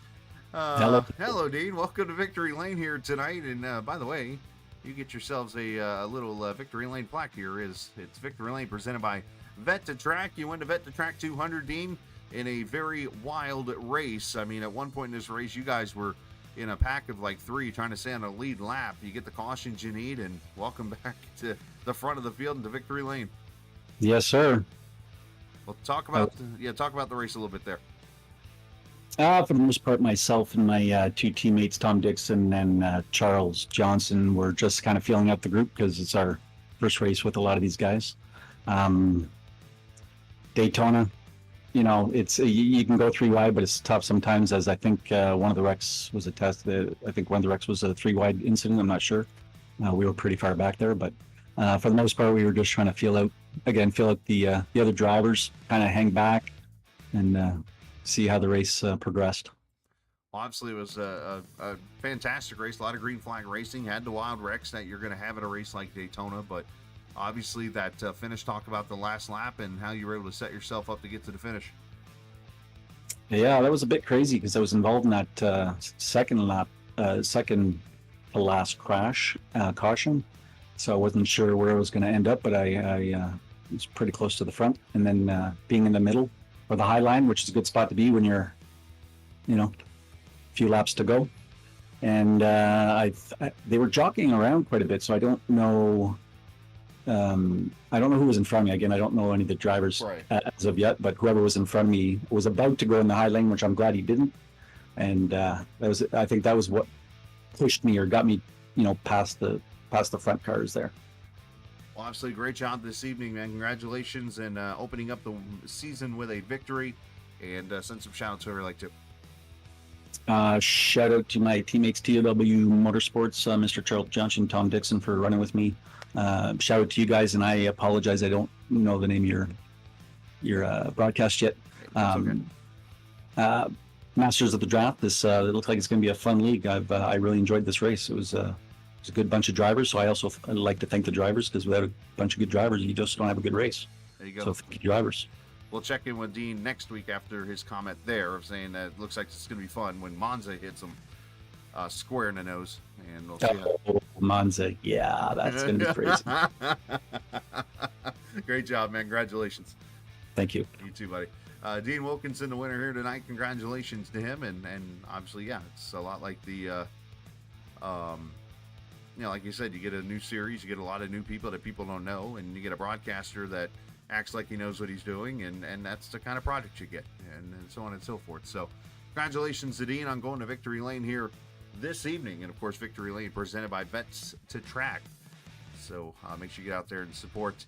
Hello, Dean. Welcome to Victory Lane here tonight. And by the way, you get yourselves a little Victory Lane plaque here. It's Victory Lane presented by Vet to Track. You went to Vet to Track 200, Dean, in a very wild race. I mean, at one point in this race, you guys were in a pack of like 3 trying to stay on a lead lap. You get the cautions you need, and welcome back to the front of the field into Victory Lane. Yes, sir. Well, talk about the race a little bit there. For the most part, myself and my 2 teammates, Tom Dixon and Charles Johnson, were just kind of feeling out the group because it's our first race with a lot of these guys. Daytona, it's you can go 3 wide, but it's tough sometimes. As I think one of the wrecks was a test. I think one of the wrecks was a 3 wide incident. I'm not sure. We were pretty far back there, but for the most part, we were just trying to feel out the other drivers, kind of hang back, and see how the race progressed. Well, obviously, it was a fantastic race. A lot of green flag racing. Had the wild wrecks that you're going to have at a race like Daytona, but obviously that finish. Talk about the last lap and how you were able to set yourself up to get to the finish. Yeah, that was a bit crazy because I was involved in that second to last crash caution, so I wasn't sure where I was going to end up, but I was pretty close to the front, and then being in the middle or the high line, which is a good spot to be when you're, a few laps to go. And they were jockeying around quite a bit, so I don't know. I don't know who was in front of me. Again, I don't know any of the drivers as of yet, but whoever was in front of me was about to go in the high lane, which I'm glad he didn't. And I think that was what pushed me or got me, past the front cars there. Well, obviously, great job this evening, man. Congratulations and opening up the season with a victory. And send some shout outs to whoever like to. Shout out to my teammates, TOW Motorsports, Mr. Charles Johnson, Tom Dixon for running with me. Shout out to you guys, and I apologize. I don't know the name of your broadcast yet. Okay. Masters of the Draft. This it looks like it's going to be a fun league. I really enjoyed this race. It was a good bunch of drivers. So I'd like to thank the drivers, because without a bunch of good drivers, you just don't have a good race. There you go. So thank you, drivers. We'll check in with Dean next week after his comment there of saying that it looks like it's going to be fun when Monza hits him square in the nose. And we'll see Monza. Yeah, that's going to be crazy. Great job, man. Congratulations. Thank you. You too, buddy. Dean Wilkinson, the winner here tonight. Congratulations to him. And obviously, yeah, it's a lot like the, like you said, you get a new series, you get a lot of new people that people don't know, and you get a broadcaster that acts like he knows what he's doing, and that's the kind of project you get, and so on and so forth. So congratulations to Dean on going to Victory Lane here this evening, and of course Victory Lane presented by Vets to Track. So make sure you get out there and support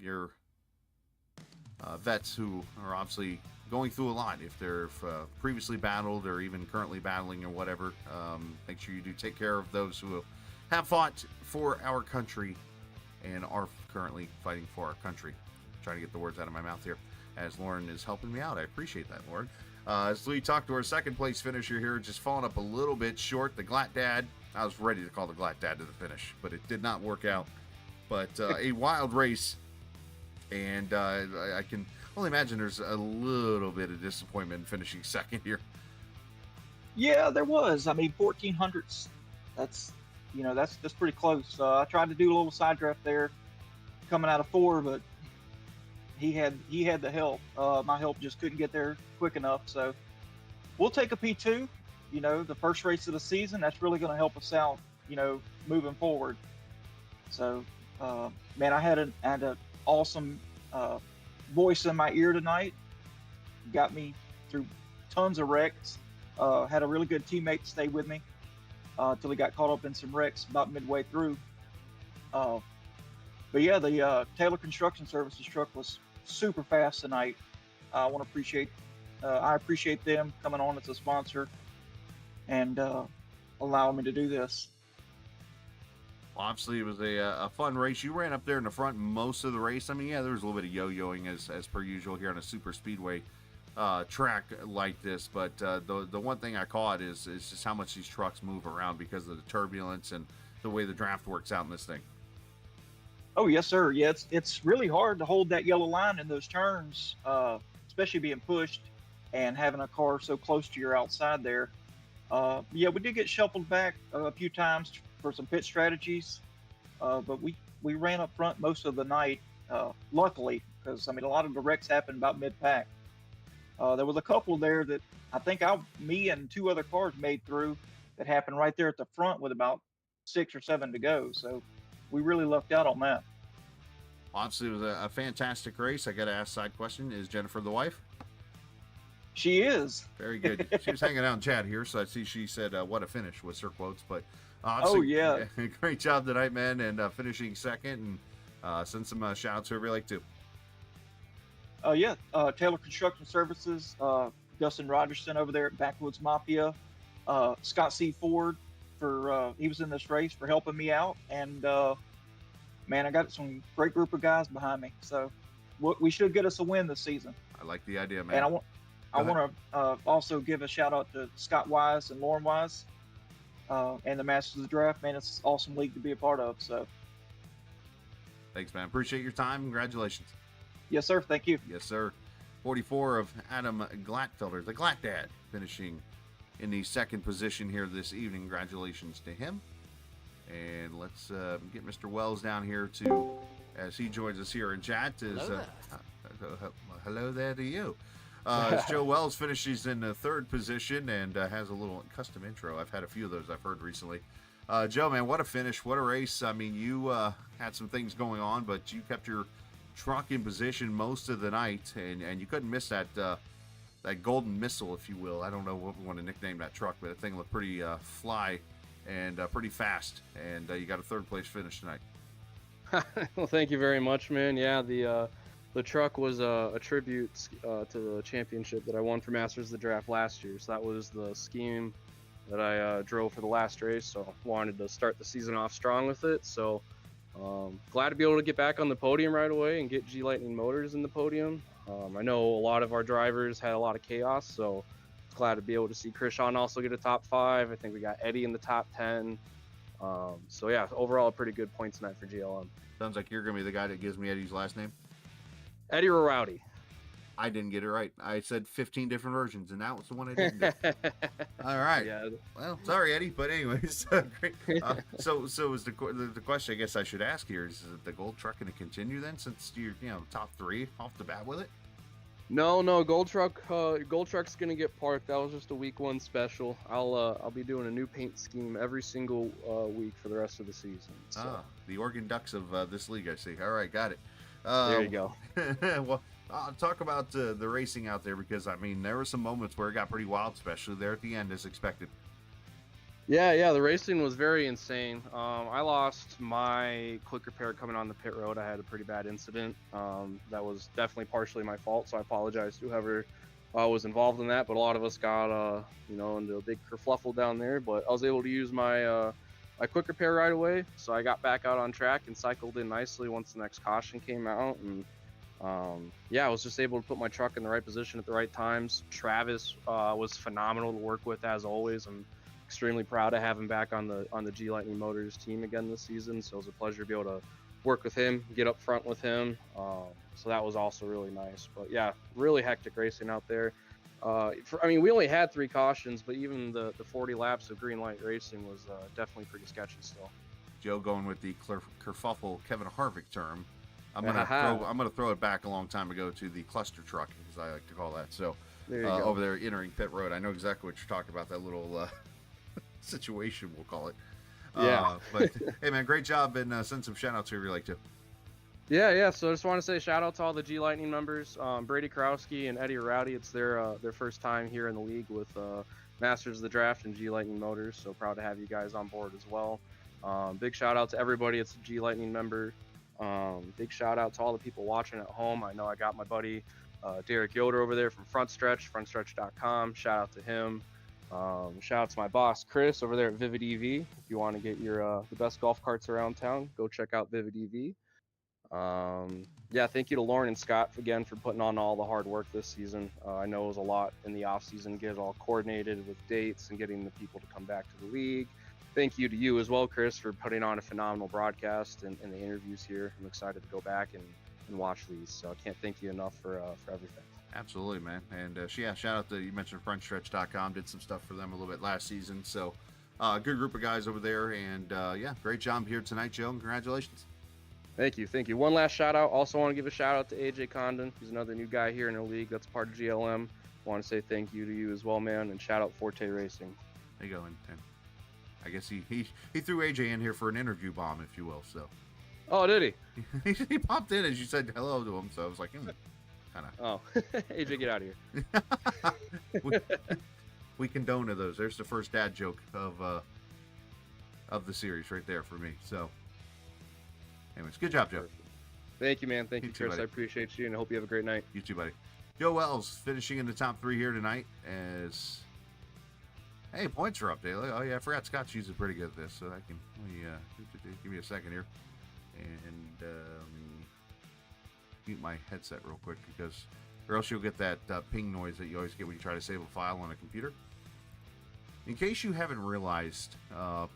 your vets who are obviously going through a lot. If they're previously battled or even currently battling or whatever, make sure you do take care of those who have fought for our country and are currently fighting for our country. I'm trying to get the words out of my mouth here as Lauren is helping me out. I appreciate that, Lauren. As we talk to our second place finisher here, just falling up a little bit short, the Glatt Dad. I was ready to call the Glatt Dad to the finish, but it did not work out. But a wild race, and only imagine there's a little bit of disappointment in finishing second here. Yeah, there was. I mean, 1400s. That's that's pretty close. I tried to do a little side draft there, coming out of 4, but he had the help. My help just couldn't get there quick enough. So we'll take a P2. The first race of the season. That's really going to help us out. Moving forward. So, man, I had an awesome voice in my ear tonight. Got me through tons of wrecks. Had a really good teammate stay with me until he got caught up in some wrecks about midway through. But yeah, the Taylor Construction Services truck was super fast tonight. I appreciate them coming on as a sponsor and allowing me to do this. Well, obviously, it was a fun race. You ran up there in the front most of the race. I mean, yeah, there was a little bit of yo-yoing as per usual here on a super speedway track like this. But the one thing I caught is just how much these trucks move around because of the turbulence and the way the draft works out in this thing. Oh, yes, sir. Yeah, it's really hard to hold that yellow line in those turns, especially being pushed and having a car so close to your outside there. Yeah, we did get shuffled back a few times for some pit strategies, but we ran up front most of the night, luckily, because, I mean, a lot of the wrecks happened about mid-pack. There was a couple there that I think me and 2 other cars made through that happened right there at the front with about 6 or 7 to go. So we really lucked out on that. Obviously, it was a fantastic race. I got to ask side question: is Jennifer the wife? She is. Very good. She was hanging out in chat here, so I see she said, "What a finish" was her quotes. But oh yeah, great job tonight, man, and finishing second. And send some shout-outs to everybody like to. Yeah, Taylor Construction Services, Dustin Rogerson over there at Backwoods Mafia, Scott C. Ford for he was in this race for helping me out, and man, I got some great group of guys behind me, so we should get us a win this season. I like the idea, man. And I want to also give a shout out to Scott Wise and Lauren Wise and the Masters of the Draft. Man, it's an awesome league to be a part of. So, thanks, man. Appreciate your time. Congratulations. Yes, sir. Thank you. Yes, sir. 44 of Adam Glatfelder, the Glat Dad, finishing in the second position here this evening. Congratulations to him. And let's get Mr. Wells down here too, as he joins us here in chat. Hello there to you. As Joe Wells finishes in the third position and has a little custom intro. I've had a few of those I've heard recently. Joe, man, what a finish. What a race. I mean, you had some things going on, but you kept your truck in position most of the night, and you couldn't miss that golden missile, if you will. I don't know what we want to nickname that truck, but that thing looked pretty fly and pretty fast, and you got a third place finish tonight. Well, thank you very much, man. Yeah, the truck was a tribute to the championship that I won for Masters of the Draft last year. So that was the scheme that I drove for the last race. So wanted to start the season off strong with it. So glad to be able to get back on the podium right away and get G Lightning Motors in the podium. I know a lot of our drivers had a lot of chaos, so glad to be able to see Krishan also get a top 5. I think we got Eddie in the top 10. So yeah, overall a pretty good point tonight for GLM. Sounds like you're going to be the guy that gives me Eddie's last name. Eddie Rowdy. I didn't get it right. I said 15 different versions, and that was the one I didn't do. All right. Yeah. Well, sorry, Eddie, but anyways, great. So is the question I guess I should ask here is the gold truck going to continue then, since you're top 3 off the bat with it? No, gold truck's gonna get parked. That was just a week 1 special. I'll be doing a new paint scheme every single week for the rest of the season. So. The Oregon Ducks of this league, I see. All right, got it. There you go. Well, talk about the racing out there, because I mean there were some moments where it got pretty wild, especially there at the end, as expected. Yeah, the racing was very insane. I lost my quick repair coming on the pit road. I had a pretty bad incident. That was definitely partially my fault, so I apologize to whoever was involved in that. But a lot of us got, into a big kerfluffle down there. But I was able to use my my quick repair right away, so I got back out on track and cycled in nicely once the next caution came out. And I was just able to put my truck in the right position at the right times. Travis was phenomenal to work with, as always. I'm extremely proud to have him back on the G Lightning Motors team again this season. So it was a pleasure to be able to work with him, get up front with him. So that was also really nice. But yeah, really hectic racing out there. We only had 3 cautions, but even the 40 laps of green light racing was definitely pretty sketchy still. Joe going with the kerfuffle Kevin Harvick term. I'm gonna throw it back a long time ago to the cluster truck, as I like to call that. So over there entering pit road, I know exactly what you're talking about. That little situation, we'll call it. Yeah. But hey, man, great job, and send some shout outs if you like to. Yeah. So I just want to say shout out to all the G Lightning members, Brady Karowski and Eddie Rowdy. It's their first time here in the league with Masters of the Draft and G Lightning Motors. So proud to have you guys on board as well. Big shout out to everybody. It's a G Lightning member. Big shout out to all the people watching at home. I know I got my buddy Derek Yoder over there from frontstretch.com. Shout out to him. Shout out to my boss Chris over there at Vivid EV. If you want to get your the best golf carts around town, go check out Vivid EV. Thank you to Lauren and Scott again for putting on all the hard work this season. I know it was a lot in the off season, get it all coordinated with dates and getting the people to come back to the league. Thank you to you as well, Chris, for putting on a phenomenal broadcast and the interviews here. I'm excited to go back and watch these. So I can't thank you enough for everything. Absolutely, man. And shout out to, you mentioned frontstretch.com, did some stuff for them a little bit last season. So good group of guys over there. And great job here tonight, Joe, and congratulations. Thank you. One last shout out. Also want to give a shout out to AJ Condon. He's another new guy here in the league that's part of GLM. Want to say thank you to you as well, man, and shout out Forte Racing. There you go. And I guess he threw AJ in here for an interview bomb, if you will. So. Oh, did he? He popped in as you said hello to him, so I was like, kind of. Oh, AJ, get out of here. we condone to those. There's the first dad joke of the series right there for me. So. Anyways, good job, Joe. Thank you, man. Thank you, Chris. Buddy. I appreciate you, and I hope you have a great night. You too, buddy. Joe Wells finishing in the top 3 here tonight as... Hey, points are up, Daly. Oh, yeah, I forgot Scott's usually pretty good at this, so I can... give me a second here. And mute my headset real quick, because... Or else you'll get that ping noise that you always get when you try to save a file on a computer. In case you haven't realized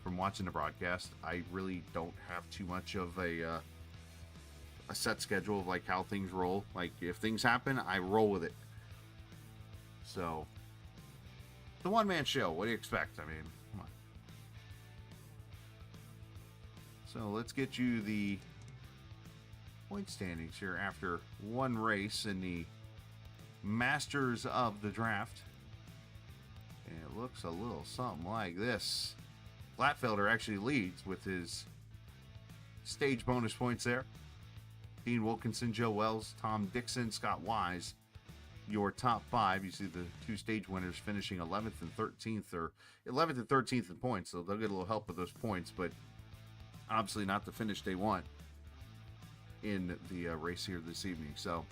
from watching the broadcast, I really don't have too much of a set schedule of like how things roll. Like if things happen, I roll with it. So the one-man show. What do you expect? I mean, come on. So let's get you the point standings here after one race in the Masters of the Draft. And it looks a little something like this. Glatfelder actually leads with his stage bonus points there. Dean Wilkinson, Joe Wells, Tom Dixon, Scott Wise. Your top 5. You see the 2 stage winners finishing 11th and 13th, or 11th and 13th in points, so they'll get a little help with those points, but obviously not the finish they want in the race here this evening. So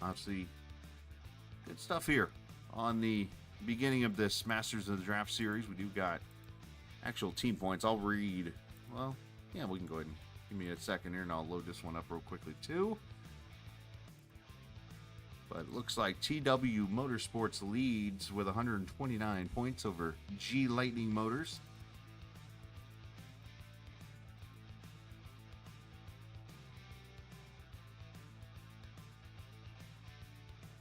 obviously good stuff here. On the beginning of this Masters of the Draft series, we do got actual team points. I'll read, well, yeah, we can go ahead and give me a second here, and I'll load this one up real quickly too. But it looks like TW Motorsports leads with 129 points over G Lightning Motors.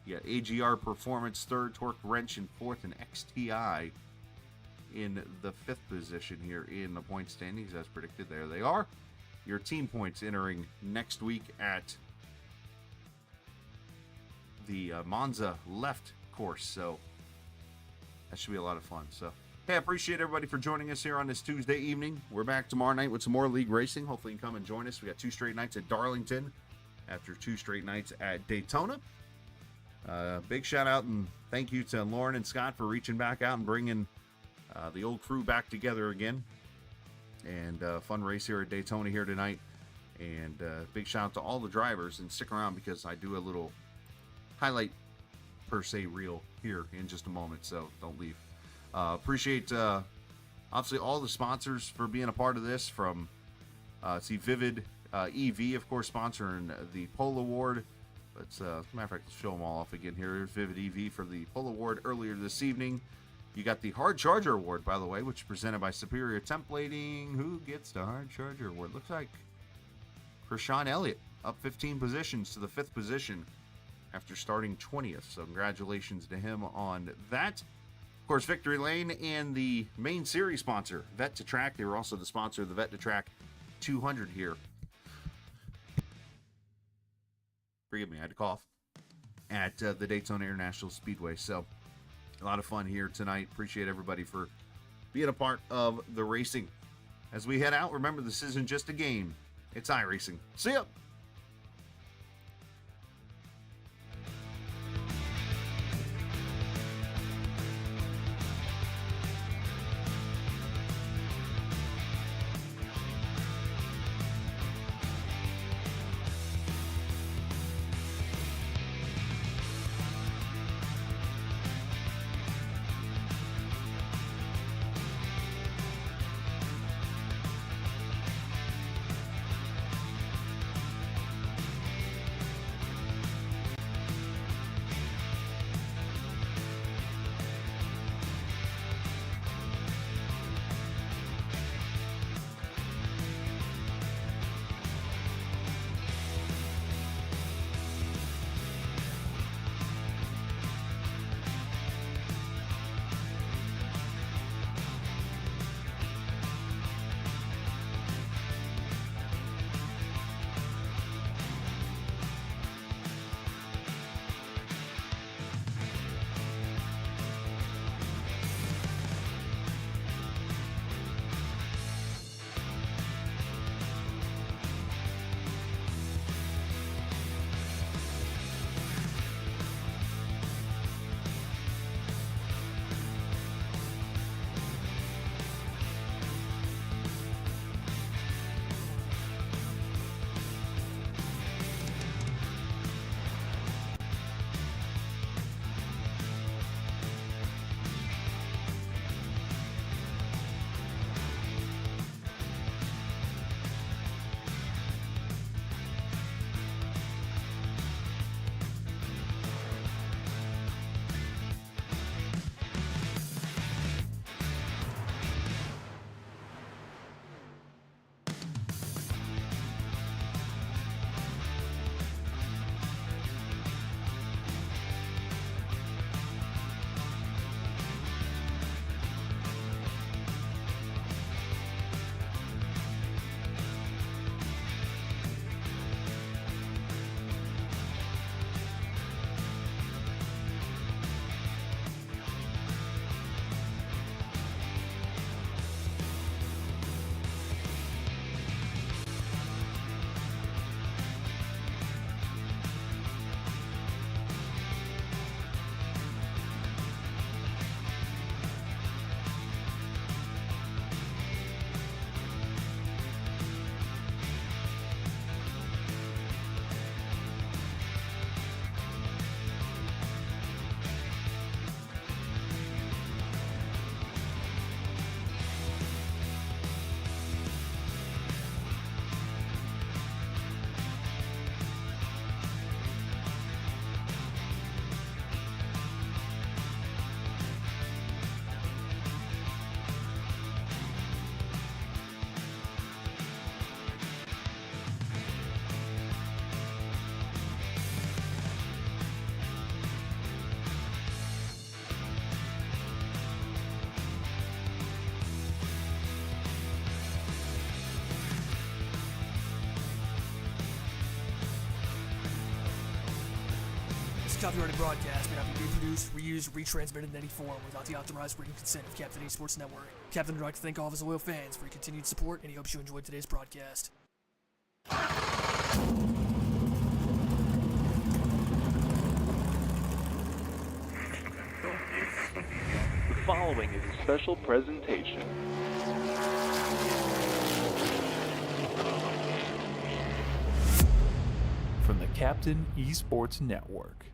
You got AGR Performance 3rd, Torque Wrench in 4th, and XTI in the 5th position here in the point standings as predicted. There they are. Your team points entering next week at the Monza left course. So that should be a lot of fun. So, hey, I appreciate everybody for joining us here on this Tuesday evening. We're back tomorrow night with some more league racing. Hopefully you can come and join us. We got 2 straight nights at Darlington after 2 straight nights at Daytona. Big shout out and thank you to Lauren and Scott for reaching back out and bringing the old crew back together again. And fun race here at Daytona here tonight. And big shout out to all the drivers, and stick around because I do a little highlight per se reel here in just a moment, so don't leave. Appreciate obviously all the sponsors for being a part of this, from see Vivid EV, of course, sponsoring the Pole Award. But as a matter of fact, let's show them all off again here. There's Vivid EV for the Pole Award earlier this evening. You got the Hard Charger Award, by the way, which is presented by Superior Templating. Who gets the Hard Charger Award? Looks like Krishan Elliott, up 15 positions to the 5th position after starting 20th. So congratulations to him on that. Of course, Victory Lane and the main series sponsor, Vet to Track. They were also the sponsor of the Vet to Track 200 here. Forgive me, I had to cough. At the Daytona International Speedway. So a lot of fun here tonight. Appreciate everybody for being a part of the racing. As we head out, remember this isn't just a game. It's iRacing. See ya! Copyrighted broadcast may not be reproduced, reused, retransmitted in any form without the authorized written consent of Captain eSports Network. Captain would like to thank all of his loyal fans for your continued support, and he hopes you enjoyed today's broadcast. The following is a special presentation. From the Captain eSports Network.